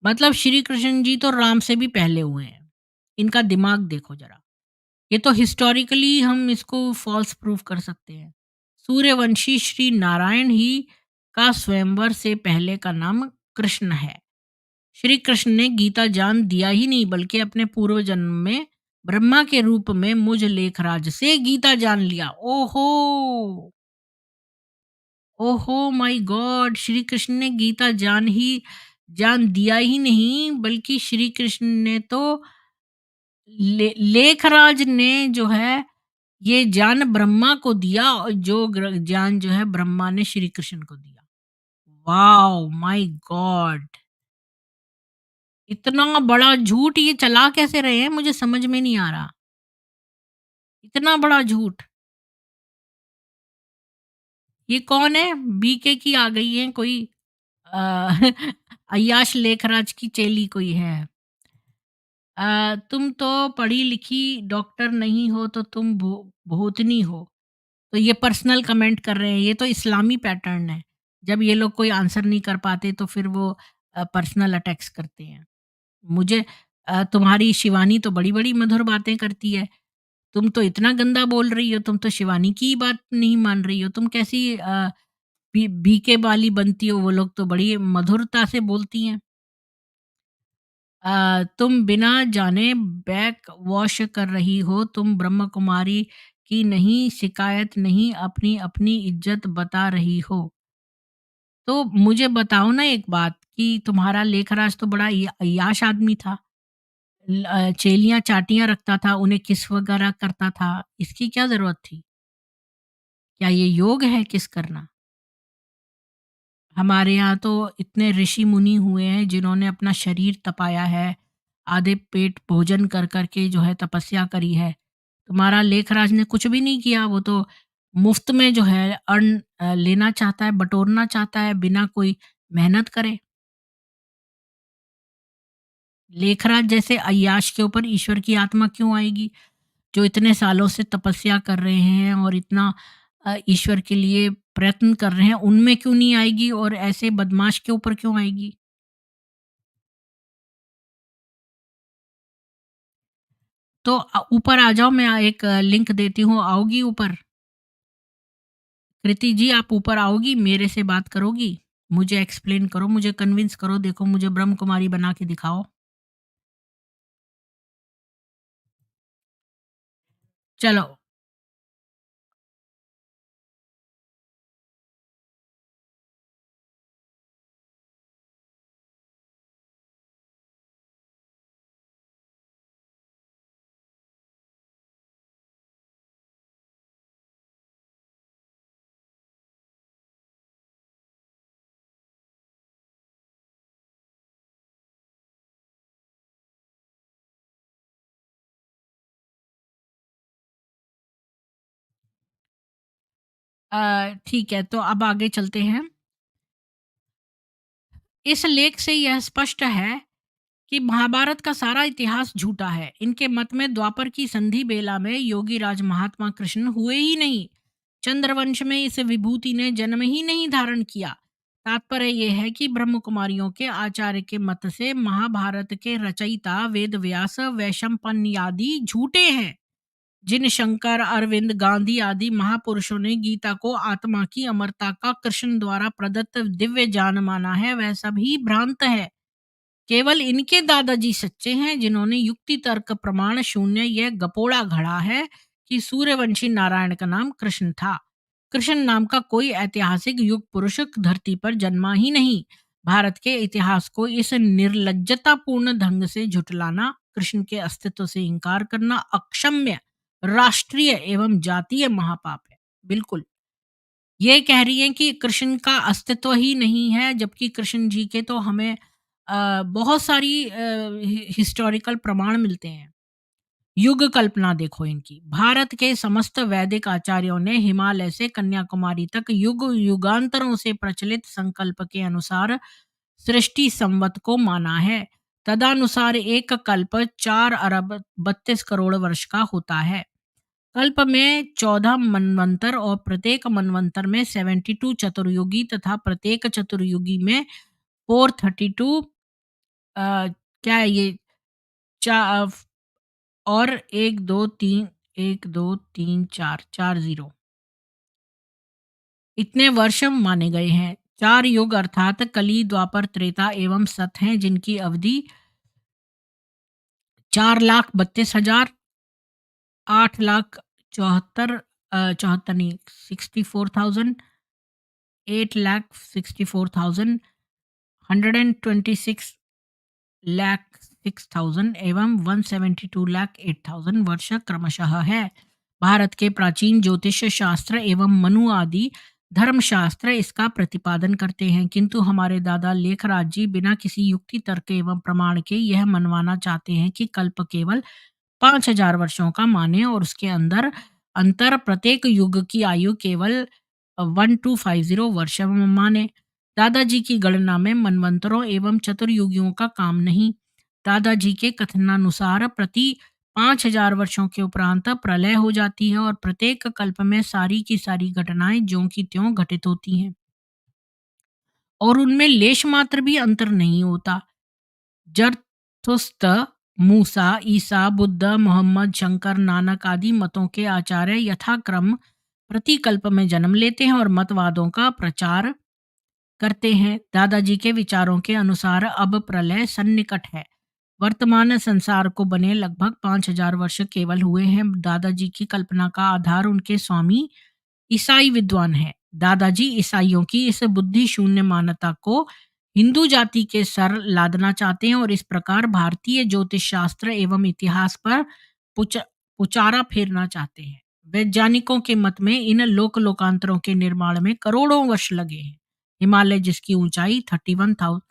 मतलब श्री कृष्ण जी तो राम से भी पहले हुए हैं। इनका दिमाग देखो जरा। ये तो हिस्टोरिकली हम इसको फॉल्स प्रूफ कर सकते हैं। सूर्यवंशी श्री नारायण ही का स्वयंवर से पहले का नाम कृष्ण है। श्री कृष्ण ने गीता ज्ञान दिया ही नहीं, बल्कि अपने पूर्व जन्म में ब्रह्मा के रूप में मुझ लेखराज से गीता जान लिया। ओहो, ओहो माय गॉड! श्री कृष्ण ने गीता जान दिया ही नहीं, बल्कि श्री कृष्ण ने तो लेखराज ने जो है ये ज्ञान ब्रह्मा को दिया, और जो ज्ञान जो है ब्रह्मा ने श्री कृष्ण को दिया। Wow my God! इतना बड़ा झूठ ये चला कैसे रहे हैं, मुझे समझ में नहीं आ रहा। इतना बड़ा झूठ। ये कौन है? बीके की आ गई है कोई, अ, अय्याश लेखराज की चेली कोई है। तुम तो पढ़ी लिखी डॉक्टर नहीं हो, तो तुम भूतनी हो। तो ये पर्सनल कमेंट कर रहे हैं। ये तो इस्लामी पैटर्न है। जब ये लोग कोई आंसर नहीं कर पाते तो फिर वो पर्सनल अटैक्स करते हैं। मुझे तुम्हारी शिवानी तो बड़ी-बड़ी मधुर बातें करती है। तुम तो इतना गंदा बोल रही हो, तुम तो शिवानी की ही बात नहीं मान रही हो। तुम कैसी बीके वाली बनती हो, वो लोग तो बड़ी मधुरता से बोलती हैं। तुम बिना जाने बैक वॉश कर रही हो, तुम ब्रह्म कुमारी की नहीं, शिकायत नहीं, अपनी अपनी इज्जत बता रही हो। तो मुझे बताओ ना एक बात, कि तुम्हारा लेखराज तो बड़ा अय्याश आदमी था। चेलियां चाटियां रखता था, उन्हें किस वगैरह करता था। इसकी क्या जरूरत थी? क्या ये योग है किस करना? हमारे यहाँ तो इतने ऋषि मुनि हुए हैं जिन्होंने अपना शरीर तपाया है, आधे पेट भोजन कर कर के जो है तपस्या करी है। तुम्हारा लेखराज ने कुछ भी नहीं किया, वो तो मुफ्त में जो है अन्न लेना चाहता है, बटोरना चाहता है बिना कोई मेहनत करे। लेखराज जैसे अय्याश के ऊपर ईश्वर की आत्मा क्यों आएगी? जो इतने सालों से तपस्या कर रहे हैं और इतना ईश्वर के लिए प्रयत्न कर रहे हैं, उनमें क्यों नहीं आएगी, और ऐसे बदमाश के ऊपर क्यों आएगी? तो ऊपर आ जाओ, मैं एक लिंक देती हूँ, आओगी ऊपर? कृति जी, आप ऊपर आओगी, मेरे से बात करोगी? मुझे एक्सप्लेन करो, मुझे कन्विंस करो, देखो मुझे ब्रह्म कुमारी बना के दिखाओ। चलो। ठीक है, तो अब आगे चलते हैं। इस लेख से यह स्पष्ट है कि महाभारत का सारा इतिहास झूठा है। इनके मत में द्वापर की संधि बेला में योगी राज महात्मा कृष्ण हुए ही नहीं। चंद्रवंश में इस विभूति ने जन्म ही नहीं धारण किया। तात्पर्य यह है कि ब्रह्म कुमारियों के आचार्य के मत से महाभारत के रचयिता वेद व्यास वैशंपायन आदि झूठे हैं। जिन शंकर, अरविंद, गांधी आदि महापुरुषों ने गीता को आत्मा की अमरता का कृष्ण द्वारा प्रदत्त दिव्य ज्ञान माना है, वह सभी भ्रांत है। केवल इनके दादाजी सच्चे हैं, जिन्होंने युक्ति तर्क प्रमाण शून्य यह गपोड़ा घड़ा है कि सूर्यवंशी नारायण का नाम कृष्ण था। कृष्ण नाम का कोई ऐतिहासिक युग पुरुष धरती पर जन्मा ही नहीं। भारत के इतिहास को इस निर्लज्जतापूर्ण ढंग से झुठलाना, कृष्ण के अस्तित्व से इनकार करना अक्षम्य राष्ट्रीय एवं जातीय महापाप है। बिल्कुल। ये कह रही हैं कि कृष्ण का अस्तित्व ही नहीं है, जबकि कृष्ण जी के तो हमें बहुत सारी हिस्टोरिकल प्रमाण मिलते हैं। युग कल्पना देखो इनकी। भारत के समस्त वैदिक आचार्यों ने हिमालय से कन्याकुमारी तक युग युगांतरों से प्रचलित संकल्प के अनुसार सृष्टि संवत को माना है। तदनुसार एक कल्प 4 अरब 32 करोड़ वर्ष का होता है। कल्प में 14 मनवंतर और प्रत्येक मनवंतर में 72 चतुर्युगी तथा प्रत्येक चतुर्युगी में 432 क्या है ये चा और 1 2 3 1 2 3 4 4 जीरो इतने वर्ष माने गए हैं। 4 युग अर्थात कली द्वापर त्रेता एवं सत हैं, जिनकी अवधि 4,32,000 8,74 चौहत्तर नहीं 64,000 8,64,000 126 लाख 6,000 एवं 172 लाख 8,000 वर्ष क्रमशः है। भारत के प्राचीन ज्योतिष शास्त्र एवं मनु आदि धर्मशास्त्र इसका प्रतिपादन करते हैं, किंतु हमारे दादा लेखराज जी बिना किसी युक्ति तर्क एवं प्रमाण के यह मनवाना चाहते हैं कि कल्प केवल 5,000 वर्षों का माने और उसके अंदर अंतर प्रत्येक युग की आयु केवल 1250 वर्ष माने। दादाजी की गणना में मनवंतरों एवं चतुर्युगियों का काम नहीं। दादाजी के कथनानुसार प्रति 5,000 वर्षों के उपरांत प्रलय हो जाती है और प्रत्येक कल्प में सारी की सारी घटनाएं ज्यों की त्यों घटित होती हैं और उनमें लेश मात्र भी अंतर नहीं होता। जरथुस्त्र, मूसा, ईसा, बुद्ध, मोहम्मद, शंकर, नानक आदि मतों के आचार्य यथाक्रम प्रतिकल्प में जन्म लेते हैं और मतवादों का प्रचार करते हैं। दादाजी के विचारों के अनुसार अब प्रलय सन्निकट है। वर्तमान संसार को बने लगभग 5,000 वर्ष केवल हुए हैं। दादाजी की कल्पना का आधार उनके स्वामी ईसाई विद्वान है। दादाजी ईसाइयों की इस बुद्धि शून्य मान्यता को हिंदू जाति के सर लादना चाहते हैं और इस प्रकार भारतीय ज्योतिष शास्त्र एवं इतिहास पर पुचारा फेरना चाहते हैं। वैज्ञानिकों के मत में इन लोक लोकांतरों के निर्माण में करोड़ों वर्ष लगे हैं। हिमालय जिसकी ऊंचाई 31,000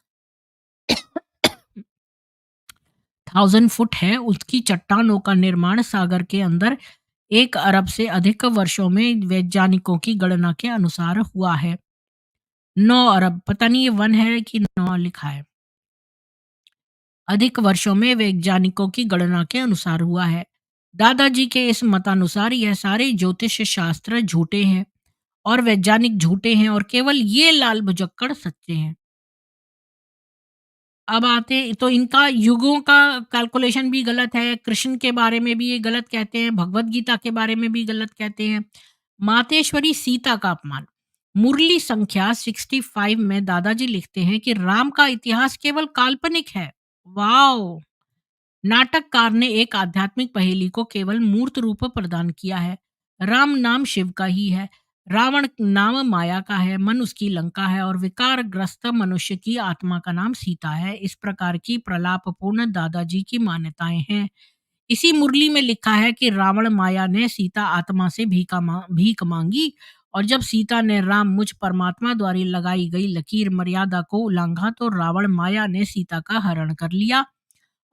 फुट है, उसकी चट्टानों का निर्माण सागर के अंदर 1 अरब से अधिक वर्षों में वैज्ञानिकों की गणना के अनुसार हुआ है। 9 अरब, पता नहीं ये 1 है कि 9 लिखा है, अधिक वर्षों में वैज्ञानिकों की गणना के अनुसार हुआ है। दादाजी के इस मतानुसार यह सारे ज्योतिष शास्त्र झूठे हैं और वैज्ञानिक झूठे हैं और केवल ये लाल भुजक्कड़ सच्चे हैं। अब आते हैं तो इनका युगों का कैलकुलेशन भी गलत है, कृष्ण के बारे में भी ये गलत कहते हैं, भगवत गीता के बारे में भी गलत कहते हैं। मातेश्वरी सीता का अपमान। मुरली संख्या 65 में दादाजी लिखते हैं कि राम का इतिहास केवल काल्पनिक है। वाओ! नाटककार ने एक आध्यात्मिक पहेली को केवल मूर्त रूप प्रदान किया है। राम नाम शिव का ही है, रावण नाम माया का है, मन उसकी लंका है और विकारग्रस्त मनुष्य की आत्मा का नाम सीता है। इस प्रकार की प्रलापपूर्ण दादाजी की मान्यताएं हैं। इसी मुरली में लिखा है कि रावण माया ने सीता आत्मा से भीख मांगी और जब सीता ने राम मुझ परमात्मा द्वारा लगाई गई लकीर मर्यादा को उल्लंघा तो रावण माया ने सीता का हरण कर लिया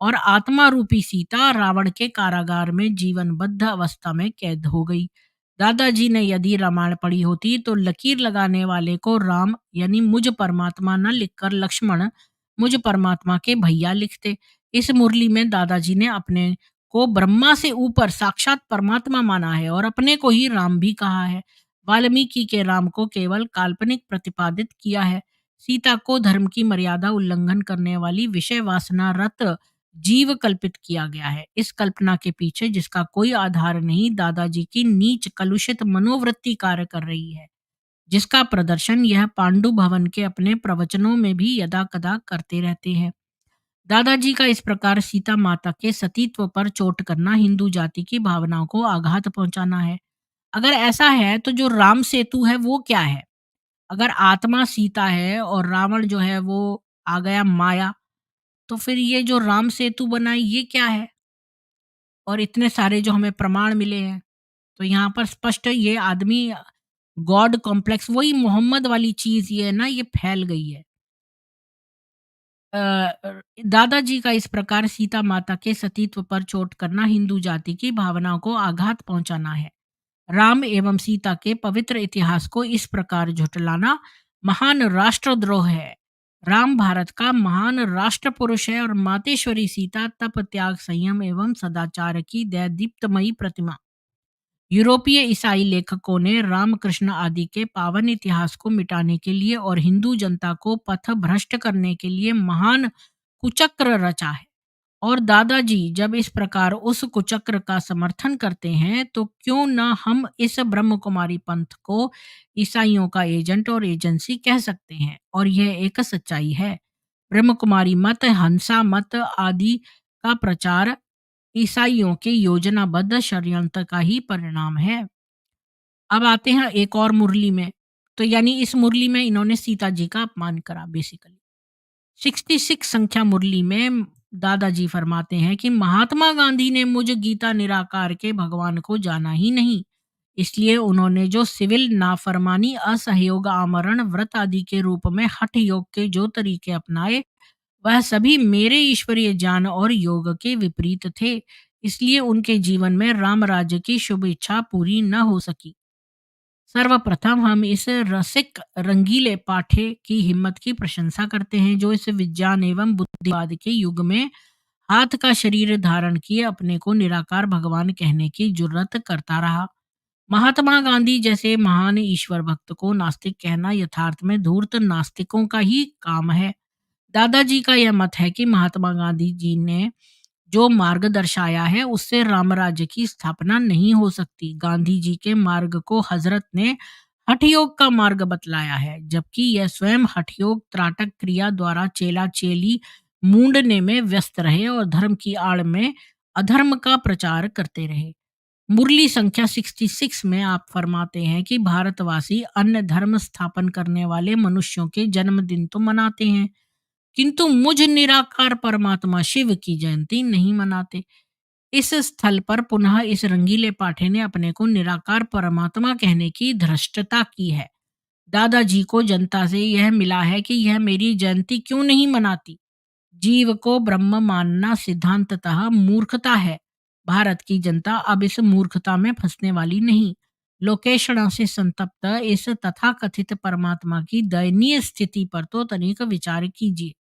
और आत्मा रूपी सीता रावण के कारागार में जीवनबद्ध अवस्था में कैद हो गई। दादाजी ने यदि रामायण पढ़ी होती तो लकीर लगाने वाले को राम यानी मुझ परमात्मा न लिखकर लक्ष्मण मुझ परमात्मा के भैया लिखते। इस मुरली में दादाजी ने अपने को ब्रह्मा से ऊपर साक्षात परमात्मा माना है और अपने को ही राम भी कहा है। वाल्मीकि के राम को केवल काल्पनिक प्रतिपादित किया है। सीता को धर्म की मर्यादा उल्लंघन करने वाली विषय वासना रत जीव कल्पित किया गया है। इस कल्पना के पीछे जिसका कोई आधार नहीं, दादाजी की नीच कलुषित मनोवृत्ति कार्य कर रही है, जिसका प्रदर्शन यह पांडु भवन के अपने प्रवचनों में भी यदा कदा करते रहते हैं। दादाजी का इस प्रकार सीता माता के सतीत्व पर चोट करना हिंदू जाति की भावनाओं को आघात पहुंचाना है। अगर ऐसा है तो जो राम सेतु है वो क्या है? अगर आत्मा सीता है और रावण जो है वो आ गया माया, तो फिर ये जो राम सेतु बना ये क्या है? और इतने सारे जो हमें प्रमाण मिले हैं। तो यहाँ पर स्पष्ट ये आदमी गॉड कॉम्प्लेक्स वही मोहम्मद वाली चीज़ ये है ना, ये फैल गई है। दादाजी का इस प्रकार सीता माता के सतीत्व पर चोट करना हिंदू जाति की भावनाओं को आघात पहुंचाना है। राम एवं सीता के पवित्र इतिहास को इस प्रकार झुठलाना महान राष्ट्रद्रोह है। राम भारत का महान राष्ट्र पुरुष है और मातेश्वरी सीता तप त्याग संयम एवं सदाचार की दीप्तमयी प्रतिमा। यूरोपीय ईसाई लेखकों ने रामकृष्ण आदि के पावन इतिहास को मिटाने के लिए और हिंदू जनता को पथ भ्रष्ट करने के लिए महान कुचक्र रचा है। और दादाजी जब इस प्रकार उस कुचक्र का समर्थन करते हैं तो क्यों ना हम इस ब्रह्म कुमारी पंथ को ईसाइयों का एजेंट और एजेंसी कह सकते हैं, और यह एक सच्चाई है। ब्रह्म कुमारी मत, हंसा मत आदि का प्रचार ईसाइयों के योजनाबद्ध षड्यंत्र का ही परिणाम है। अब आते हैं एक और मुरली में। तो यानी इस मुरली में इन्होंने सीता जी का अपमान करा बेसिकली। 66 संख्या मुरली में दादाजी फरमाते हैं कि महात्मा गांधी ने मुझ गीता निराकार के भगवान को जाना ही नहीं, इसलिए उन्होंने जो सिविल नाफरमानी, असहयोग, आमरण, व्रत आदि के रूप में हठ योग के जो तरीके अपनाए, वह सभी मेरे ईश्वरीय ज्ञान और योग के विपरीत थे। इसलिए उनके जीवन में राम राज्य की शुभ इच्छा पूरी न हो सकी। सर्वप्रथम हम इस रसिक रंगीले पाठे की हिम्मत की प्रशंसा करते हैं जो इस विज्ञान एवं बुद्धिवाद के युग में हाथ का शरीर धारण किए अपने को निराकार भगवान कहने की जुर्रत करता रहा। महात्मा गांधी जैसे महान ईश्वर भक्त को नास्तिक कहना यथार्थ में धूर्त नास्तिकों का ही काम है। दादाजी का यह मत है कि महात्मा गांधी जी ने जो मार्ग दर्शाया है उससे रामराज्य की स्थापना नहीं हो सकती। गांधी जी के मार्ग को हजरत ने हठयोग का मार्ग बतलाया है, जबकि यह स्वयं हठयोग त्राटक क्रिया द्वारा चेला चेली मूंडने में व्यस्त रहे और धर्म की आड़ में अधर्म का प्रचार करते रहे। मुरली संख्या 66 में आप फरमाते हैं कि भारतवासी अन्य धर्म स्थापन करने वाले मनुष्यों के जन्मदिन तो मनाते हैं, किंतु मुझ निराकार परमात्मा शिव की जयंती नहीं मनाते। इस स्थल पर पुनः इस रंगीले पाठे ने अपने को निराकार परमात्मा कहने की धृष्टता की है। दादाजी को जनता से यह मिला है कि यह मेरी जयंती क्यों नहीं मनाती। जीव को ब्रह्म मानना सिद्धांततः मूर्खता है। भारत की जनता अब इस मूर्खता में फंसने वाली नहीं। लोकेशणा से संतप्त इस तथाकथित परमात्मा की दयनीय स्थिति पर तो तनिक विचार कीजिए।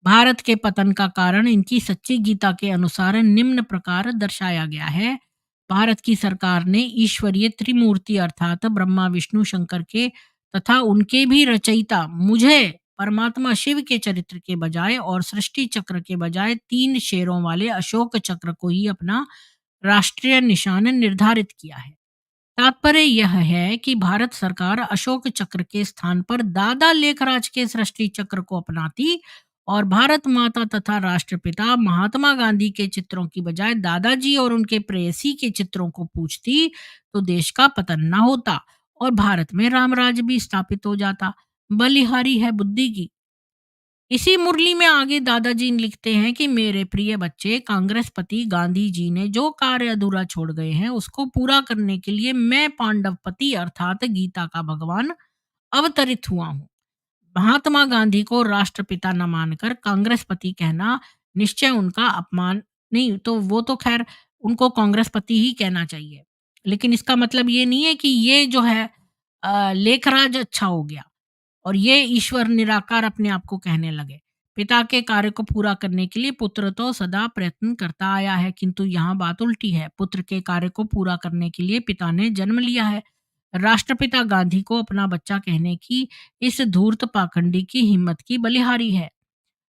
भारत के पतन का कारण इनकी सच्ची गीता के अनुसार निम्न प्रकार दर्शाया गया है। भारत की सरकार ने ईश्वरीय त्रिमूर्ति अर्थात ब्रह्मा विष्णु शंकर के तथा उनके भी रचयिता मुझे परमात्मा शिव के चरित्र के बजाय और सृष्टि चक्र के बजाय 3 शेरों वाले अशोक चक्र को ही अपना राष्ट्रीय निशान निर्धारित किया है। तात्पर्य यह है कि भारत सरकार अशोक चक्र के स्थान पर दादा लेखराज के सृष्टि चक्र को अपनाती और भारत माता तथा राष्ट्रपिता महात्मा गांधी के चित्रों की बजाय दादाजी और उनके प्रेयसी के चित्रों को पूजती, तो देश का पतन न होता और भारत में रामराज भी स्थापित हो जाता। बलिहारी है बुद्धि की। इसी मुरली में आगे दादाजी लिखते हैं कि मेरे प्रिय बच्चे, कांग्रेसपति गांधी जी ने जो कार्य अधूरा छोड़ गए हैं उसको पूरा करने के लिए मैं पांडवपति अर्थात गीता का भगवान अवतरित हुआ हूँ। महात्मा गांधी को राष्ट्रपिता न मानकर कांग्रेसपति कहना निश्चय उनका अपमान। नहीं तो वो तो खैर उनको कांग्रेसपति ही कहना चाहिए, लेकिन इसका मतलब ये नहीं है कि ये जो है लेखराज अच्छा हो गया और ये ईश्वर निराकार अपने आप को कहने लगे। पिता के कार्य को पूरा करने के लिए पुत्र तो सदा प्रयत्न करता आया है, किंतु यहाँ बात उल्टी है। पुत्र के कार्य को पूरा करने के लिए पिता ने जन्म लिया है। राष्ट्रपिता गांधी को अपना बच्चा कहने की इस धूर्त पाखंडी की हिम्मत की बलिहारी है।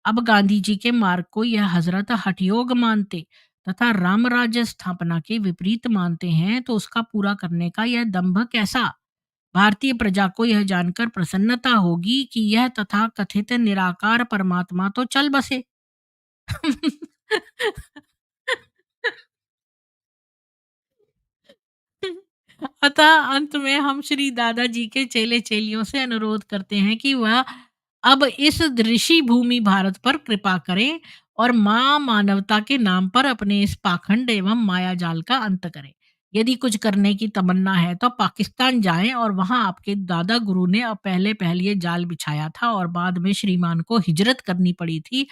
अब गांधी जी के मार्ग को यह हजरत हठयोग मानते तथा राम राज्य स्थापना के विपरीत मानते हैं, तो उसका पूरा करने का यह दंभ कैसा। भारतीय प्रजा को यह जानकर प्रसन्नता होगी कि यह तथा कथित निराकार परमात्मा तो चल बसे। अतः अंत में हम श्री दादाजी के चेले-चेलियों से अनुरोध करते हैं कि वह अब इस ऋषि भूमि भारत पर कृपा करें और माँ मानवता के नाम पर अपने इस पाखंड एवं माया जाल का अंत करें। यदि कुछ करने की तमन्ना है तो पाकिस्तान जाएं और वहां आपके दादा गुरु ने अब पहले ये जाल बिछाया था और बाद में श्रीमान को हिजरत करनी पड़ी थी।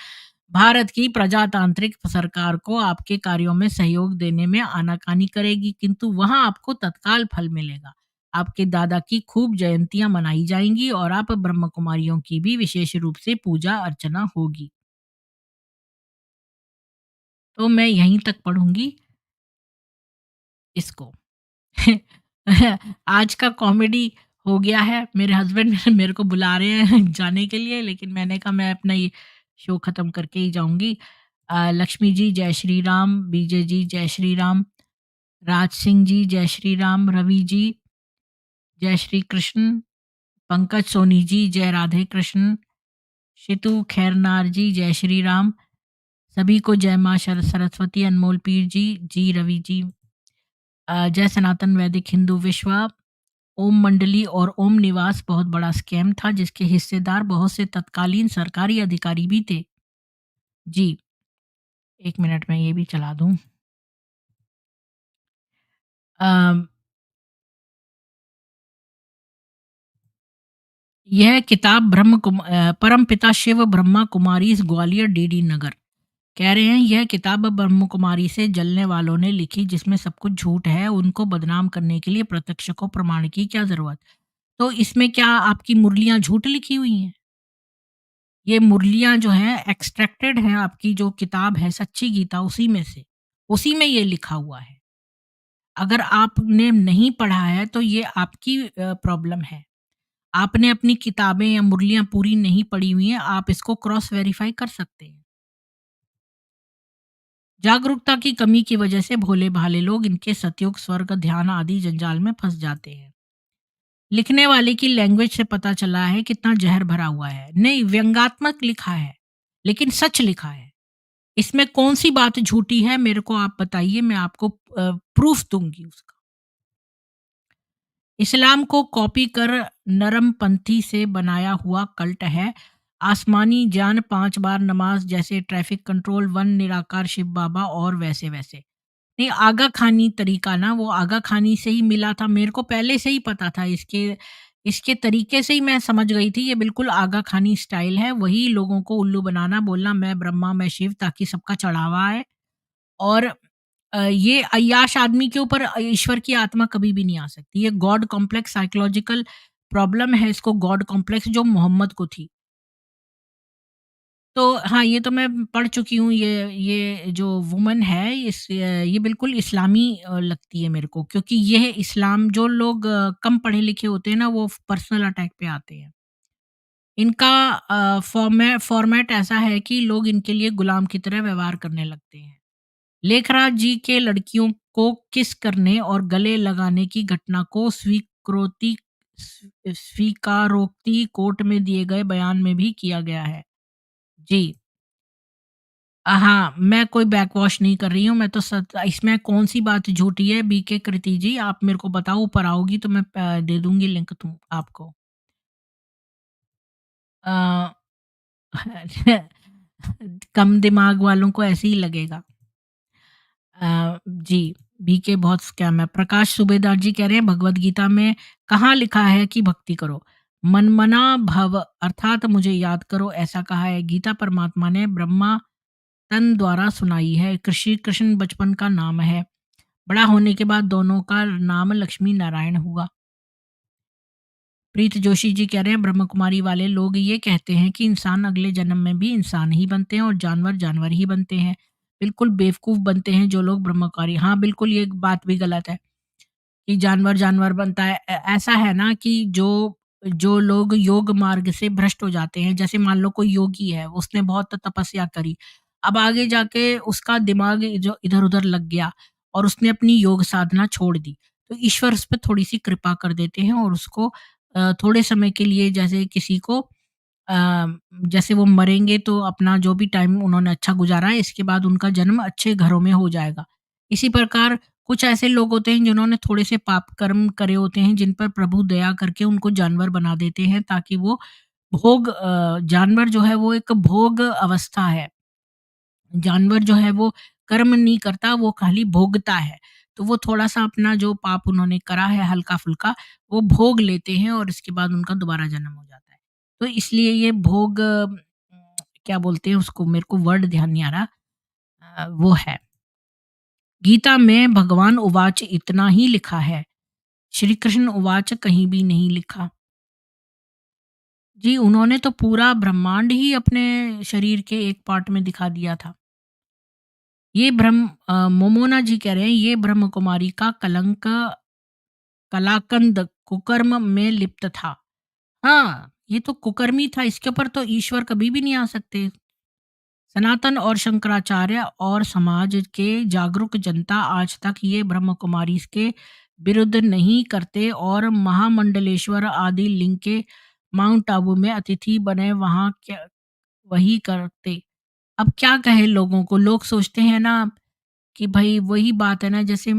भारत की प्रजातांत्रिक सरकार को आपके कार्यों में सहयोग देने में आनाकानी करेगी, किंतु वहां आपको तत्काल फल मिलेगा। आपके दादा की खूब जयंतियां मनाई जाएंगी और आप ब्रह्म कुमारियों की भी विशेष रूप से पूजा अर्चना होगी। तो मैं यहीं तक पढ़ूंगी इसको। आज का कॉमेडी हो गया है। मेरे हस्बैंड मेरे को बुला रहे हैं जाने के लिए, लेकिन मैंने कहा मैं अपना ये शो खत्म करके ही जाऊंगी। लक्ष्मी जी जय श्री राम, बीजे जी जय श्री राम, राज सिंह जी जय श्री राम, रवि जी जय श्री कृष्ण, पंकज सोनी जी जय राधे कृष्ण, शितु खैरनार जी जय श्री राम, सभी को जय माँ सरस्वती, अनमोल पीर जी, जी रवि जी, जय सनातन वैदिक हिंदू विश्व। ओम मंडली और ओम निवास बहुत बड़ा स्कैम था जिसके हिस्सेदार बहुत से तत्कालीन सरकारी अधिकारी भी थे। जी, 1 मिनट में ये भी चला दूँ। अ, यह किताब परमपिता शिव ब्रह्मा कुमारीज़ ग्वालियर डीडी नगर। कह रहे हैं यह किताब ब्रह्म कुमारी से जलने वालों ने लिखी जिसमें सब कुछ झूठ है, उनको बदनाम करने के लिए प्रत्यक्ष को प्रमाण की क्या ज़रूरत? तो इसमें क्या आपकी मुरलियाँ झूठ लिखी हुई हैं? ये मुरलियाँ जो हैं एक्सट्रैक्टेड हैं आपकी जो किताब है सच्ची गीता उसी में से, उसी में ये लिखा हुआ है। अगर आपने नहीं पढ़ा है तो ये आपकी प्रॉब्लम है। आपने अपनी किताबें या मुरलियाँ पूरी नहीं पढ़ी हुई हैं, आप इसको क्रॉस वेरीफाई कर सकते हैं। जागरूकता की कमी की वजह से भोले-भाले लोग इनके सतयुग, स्वर्ग, ध्यान आदि जंजाल में फँस जाते हैं। लिखने वाले की लैंग्वेज से पता चला है कितना ज़हर भरा हुआ है। नहीं, व्यंग्यात्मक लिखा है, लेकिन सच लिखा है। इसमें कौन-सी बात झूठी है मेरे को आप बताइए, मैं आपको प्रूफ़ दूँगी उसका। इस्लाम को कॉपी कर नरमपंथी से बनाया हुआ कल्ट है। आसमानी जान 5 बार नमाज़ जैसे ट्रैफ़िक कंट्रोल, वन निराकार शिव बाबा और वैसे-वैसे। नहीं, आगा खानी तरीका ना वो आगा खानी से ही मिला था। मेरे को पहले से ही पता था इसके इसके तरीके से ही मैं समझ गई थी ये बिल्कुल आगा खानी स्टाइल है। वही लोगों को उल्लू बनाना, बोलना मैं ब्रह्मा, मैं शिव ताकि सबका चढ़ावा आए। और ये अय्याश आदमी के ऊपर ईश्वर की आत्मा कभी भी नहीं आ सकती। ये गॉड कॉम्प्लेक्स साइकोलॉजिकल प्रॉब्लम है, इसको गॉड कॉम्प्लेक्स जो मोहम्मद को थी। तो हाँ, ये तो मैं पढ़ चुकी हूँ। ये जो वुमन है ये बिल्कुल इस्लामी लगती है मेरे को, क्योंकि ये इस्लाम जो लोग कम पढ़े लिखे होते हैं ना वो पर्सनल अटैक पे आते हैं। इनका फॉर्मेट ऐसा है कि लोग इनके लिए गुलाम की तरह व्यवहार करने लगते हैं। लेखराज जी के लड़कियों को किस करने और गले लगाने की घटना को स्वीकारोक्ति कोर्ट में दिए गए बयान में भी किया गया है। जी। हाँ, मैं कोई बैकवॉश नहीं कर रही हूँ, मैं तो सच इसमें कौन-सी बात झूठी है बीके कृति जी, आप मेरे को बताओ, ऊपर आओगी तो मैं दे दूँगी लिंक तुम आपको। अ, कम दिमाग वालों को ऐसे ही लगेगा। जी, बीके बहुत स्कैम है। प्रकाश सूबेदार जी कह रहे हैं भगवद गीता में कहाँ लिखा है कि भक्ति करो? मनमना भव अर्थात मुझे याद करो ऐसा कहा है। गीता परमात्मा ने ब्रह्मा तन द्वारा सुनाई है। कृषि कृष्ण बचपन का नाम है। बड़ा होने के बाद दोनों का नाम लक्ष्मी नारायण हुआ। प्रीत जोशी जी कह रहे हैं ब्रह्म कुमारी वाले लोग ये कहते हैं कि इंसान अगले जन्म में भी इंसान ही बनते हैं और जानवर जानवर ही बनते हैं। बिल्कुल बेवकूफ़ बनते हैं जो लोग ब्रह्म कुमारी। हाँ, बिल्कुल ये बात भी गलत है कि जानवर जानवर बनता है। ऐसा है ना कि जो जो लोग योग मार्ग से भ्रष्ट हो जाते हैं, जैसे मान लो कोई योगी है, उसने बहुत तपस्या करी। अब आगे जाके उसका दिमाग जो इधर-उधर लग गया और उसने अपनी योग साधना छोड़ दी। तो ईश्वर उस पे थोड़ी-सी कृपा कर देते हैं और उसको थोड़े समय के लिए, जैसे किसी को जैसे वो मरेंगे तो अपना जो भी टाइम उन्होंने अच्छा गुज़ारा है, इसके बाद उनका जन्म अच्छे घरों में हो जाएगा। इसी प्रकार कुछ ऐसे लोग होते हैं जिन्होंने थोड़े से पाप कर्म करे होते हैं, जिन पर प्रभु दया करके उनको जानवर बना देते हैं ताकि वो जानवर जो है वो एक भोग अवस्था है। जानवर जो है वो कर्म नहीं करता, वो खाली भोगता है। तो वो थोड़ा-सा अपना जो पाप उन्होंने करा है हल्का-फुल्का, वो भोग लेते हैं और इसके बाद उनका दोबारा जन्म हो जाता है। तो इसलिए ये भोग क्या बोलते हैं उसको, मेरे को वर्ड ध्यान नहीं आ रहा। वो है। गीता में भगवान उवाच इतना ही लिखा है। श्री कृष्ण उवाच कहीं भी नहीं लिखा। जी, उन्होंने तो पूरा ब्रह्मांड ही अपने शरीर के एक पार्ट में दिखा दिया था। मोमोना जी कह रहे हैं ये ब्रह्म कुमारी का कलंक कलाकंद कुकर्म में लिप्त था। हाँ, ये तो कुकर्मी था, इसके ऊपर तो ईश्वर कभी भी नहीं आ सकते। सनातन और शंकराचार्य और समाज के जागरूक जनता आज तक ये ब्रह्म कुमारी के विरुद्ध नहीं करते और महामंडलेश्वर आदि लिंग के माउंट आबू में अतिथि बने वहाँ क्या वही करते। अब क्या कहे लोगों को, लोग सोचते हैं ना कि भाई वही बात है ना, जैसे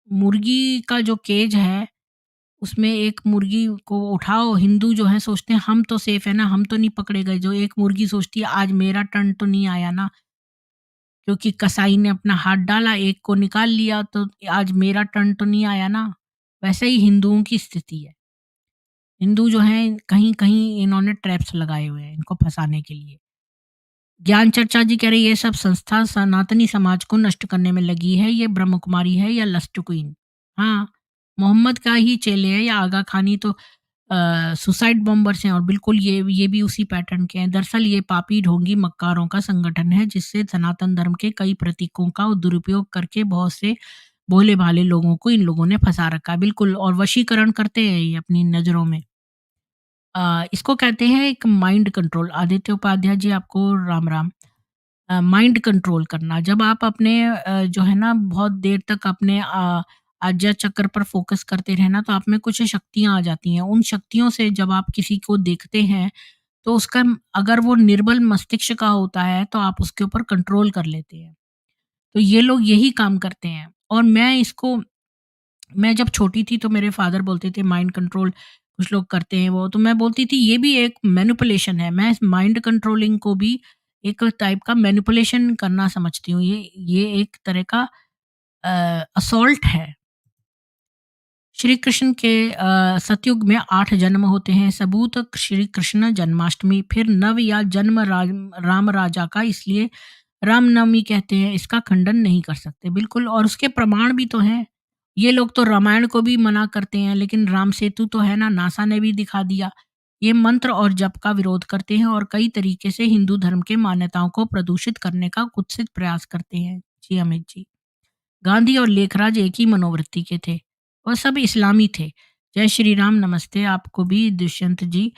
मुर्गी का जो केज है उसमें एक मुर्गी को उठाओ, हिंदू जो है सोचते हैं हम तो सेफ है ना, हम तो नहीं पकड़े गए। जो एक मुर्गी सोचती है आज मेरा टर्न तो नहीं आया ना, क्योंकि कसाई ने अपना हाथ डाला, एक को निकाल लिया तो आज मेरा टर्न तो नहीं आया ना। वैसे ही हिंदुओं की स्थिति है। हिंदू जो हैं कहीं-कहीं इन्होंने ट्रैप्स लगाए हुए हैं इनको फँसाने के लिए। ज्ञान चर्चा जी कह रही है ये सब संस्था सनातनी समाज को नष्ट करने में लगी है, ये ब्रह्म कुमारी है या लस्ट क्वीन। हाँ, मोहम्मद का ही चेले हैं या आगा खानी तो सुसाइड बॉम्बर्स हैं और बिल्कुल ये भी उसी पैटर्न के हैं। दरअसल ये पापी ढोंगी मक्कारों का संगठन है जिससे सनातन धर्म के कई प्रतीकों का दुरुपयोग करके बहुत से भोले-भाले लोगों को इन लोगों ने फँसा रखा है। बिल्कुल, और वशीकरण करते हैं ये अपनी नज़रों में। इसको कहते हैं एक माइंड कंट्रोल। आदित्य उपाध्याय जी आपको राम राम। माइंड कंट्रोल करना, जब आप अपने जो है ना बहुत देर तक अपने आज्ञा चक्र पर फोकस करते रहना तो आप में कुछ शक्तियाँ आ जाती हैं। उन शक्तियों से जब आप किसी को देखते हैं तो उसका अगर वो निर्बल मस्तिष्क का होता है तो आप उसके ऊपर कंट्रोल कर लेते हैं। तो ये लोग यही काम करते हैं और मैं जब छोटी थी तो मेरे फादर बोलते थे माइंड कंट्रोल कुछ लोग करते हैं वो, तो मैं बोलती थी ये भी एक मैनिपुलेशन है। मैं इस माइंड कंट्रोलिंग को भी एक टाइप का मैनिपुलेशन करना समझती हूँ। ये एक तरह का असॉल्ट है। श्री कृष्ण के सतयुग में 8 जन्म होते हैं। सबूत श्री कृष्ण जन्माष्टमी, फिर नव या जन्म राम राजा का, इसलिए रामनवमी कहते हैं। इसका खंडन नहीं कर सकते। बिल्कुल, और उसके प्रमाण भी तो हैं। ये लोग तो रामायण को भी मना करते हैं, लेकिन राम सेतु तो है ना, नासा ने भी दिखा दिया। ये मंत्र और जप का विरोध करते हैं और कई तरीके से हिंदू धर्म के मान्यताओं को प्रदूषित करने का कुत्सित प्रयास करते हैं। जी अमित जी। गांधी और लेखराज एक ही मनोवृत्ति के थे और सब इस्लामी थे। जय श्री राम। नमस्ते। आपको भी दुष्यंत जी।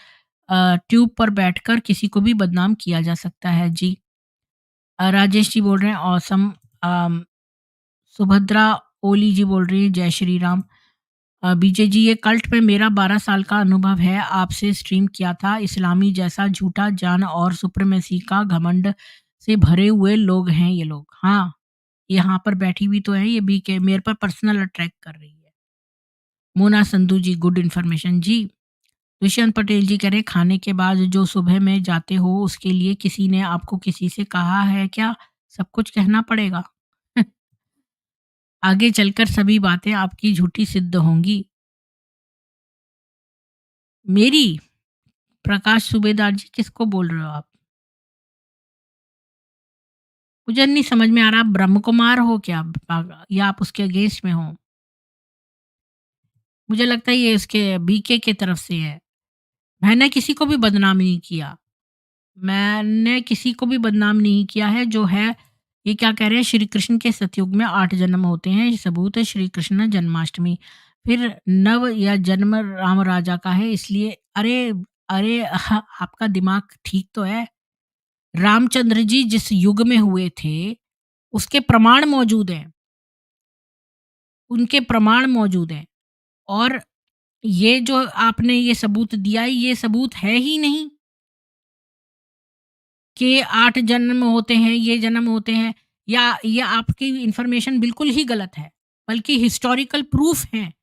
ट्यूब पर बैठकर किसी को भी बदनाम किया जा सकता है। जी। राजेश जी बोल रहे हैं ऑसम। सुभद्रा ओली जी बोल रही है जय श्री राम। बीजे जी ये कल्ट पे मेरा 12 साल का अनुभव है, आपसे स्ट्रीम किया था। इस्लामी जैसा झूठा जान और सुप्रीमेसी का घमंड से भरे हुए लोग हैं ये लोग। हाँ, यहाँ पर बैठी हुई तो है ये भी के मेरे पर पर्सनल अटैक कर रही है। मोना संधू जी गुड इन्फॉर्मेशन जी। दुष्यंत पटेल जी कह रहे हैं खाने के बाद जो सुबह में जाते हो उसके लिए किसी ने आपको किसी से कहा है क्या? सब कुछ कहना पड़ेगा। आगे चलकर सभी बातें आपकी झूठी सिद्ध होंगी। मेरी? प्रकाश सूबेदार जी किसको बोल रहे हो आप? मुझे नहीं समझ में आ रहा, आप ब्रह्म कुमार हो क्या? या आप उसके अगेंस्ट में हो? मुझे लगता है ये इसके बीके की तरफ से है। मैंने किसी को भी बदनाम नहीं किया। मैंने किसी को भी बदनाम नहीं किया है। जो है ये क्या कह रहे हैं, श्री कृष्ण के सतयुग में 8 जन्म होते हैं। ये सबूत है श्री कृष्ण जन्माष्टमी। फिर नव या जन्म राम राजा का है, इसलिए अरे! अरे! आपका दिमाग ठीक तो है? रामचंद्र जी जिस युग में हुए थे, उसके प्रमाण मौजूद हैं। उनके प्रमाण मौजूद हैं और ये जो आपने ये सबूत दिया है, ये सबूत है ही नहीं कि 8 जन्म होते हैं, ये जन्म होते हैं। या ये आपकी इन्फॉर्मेशन बिल्कुल ही गलत है, बल्कि हिस्टोरिकल प्रूफ हैं,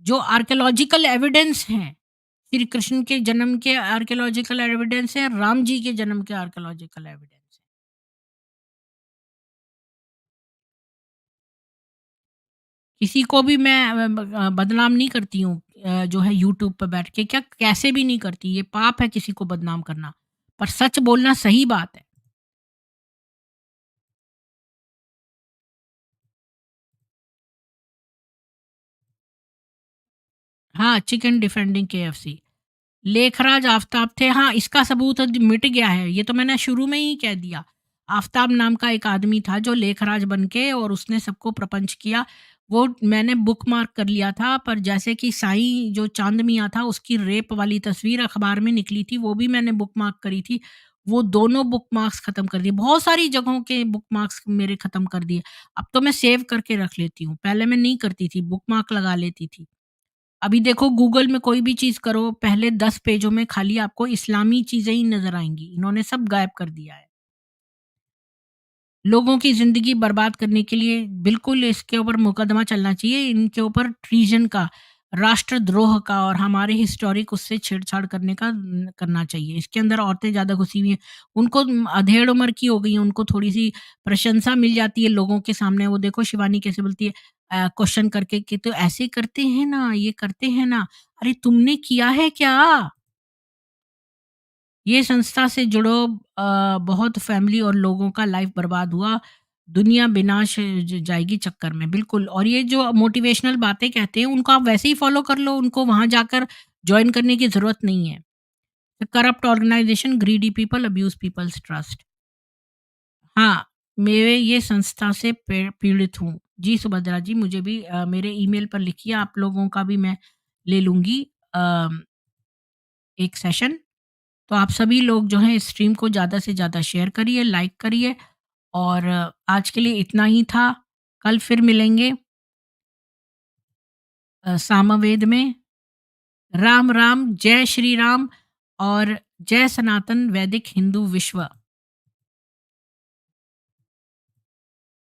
जो आर्कियोलॉजिकल एविडेंस हैं। श्री कृष्ण के जन्म के आर्कियोलॉजिकल एविडेंस है, राम जी के जन्म के आर्कियोलॉजिकल एविडेंस है। किसी को भी मैं बदनाम नहीं करती हूँ, जो है यूट्यूब पे बैठ के, क्या कैसे भी नहीं करती, ये पाप है किसी को बदनाम करना। पर सच बोलना सही बात है। हाँ, chicken defending KFC. Lekhraj Aftab थे, हाँ, इसका सबूत अब मिट गया है, ये तो मैंने शुरू में ही कह दिया। आफ़ताब नाम का एक आदमी था जो लेखराज बन के और उसने सबको प्रपंच किया, वो मैंने बुकमार्क कर लिया था, पर जैसे कि साईं जो चांद मियाँ था उसकी रेप वाली तस्वीर अखबार में निकली थी, वो भी मैंने बुकमार्क करी थी। वो दोनों बुकमार्क्स ख़त्म कर दिए, बहुत सारी जगहों के बुकमार्क्स मेरे ख़त्म कर दिए। अब तो मैं सेव करके रख लेती हूँ, पहले मैं नहीं करती थी, बुकमार्क लगा लेती थी। अभी देखो गूगल में कोई भी चीज़ करो, पहले 10 पेजों में खाली आपको इस्लामी चीज़ें ही नज़र आएँगी। इन्होंने सब गायब कर दिया है। लोगों की ज़िंदगी बर्बाद करने के लिए बिल्कुल इसके ऊपर मुकदमा चलना चाहिए। इनके ऊपर ट्रीज़न का, राष्ट्रद्रोह का और हमारे हिस्टोरिक उससे छेड़छाड़ करने का करना चाहिए। इसके अंदर औरतें ज़्यादा घुसी हुई हैं। उनको अधेड़ उम्र की हो गई हैं, उनको थोड़ी-सी प्रशंसा मिल जाती है लोगों के सामने। वो देखो शिवानी कैसे बोलती है क्वेश्चन करके कि तो ऐसे करते हैं ना, ये करते हैं ना। अरे तुमने किया है क्या? ये संस्था से जुड़ो, बहुत फैमिली और लोगों का लाइफ बर्बाद हुआ, दुनिया विनाश जाएगी चक्कर में, बिल्कुल। और ये जो मोटिवेशनल बातें कहते हैं उनको आप वैसे ही फॉलो कर लो, उनको वहां जाकर ज्वाइन करने की जरूरत नहीं है। Corrupt organisation, greedy people, abuse people's trust. हाँ, मेरे ये संस्था से पीड़ित हूँ। जी सुभद्रा जी, मुझे भी मेरे ईमेल पर लिखिए, आप लोगों का भी मैं ले लूंगी अ, एक सेशन। तो आप सभी लोग जो हैं स्ट्रीम को ज़्यादा से ज़्यादा शेयर करिए, लाइक करिए। और आज के लिए इतना ही था। कल फिर मिलेंगे सामवेद में। राम राम, जय श्री राम और जय सनातन वैदिक हिंदू विश्व।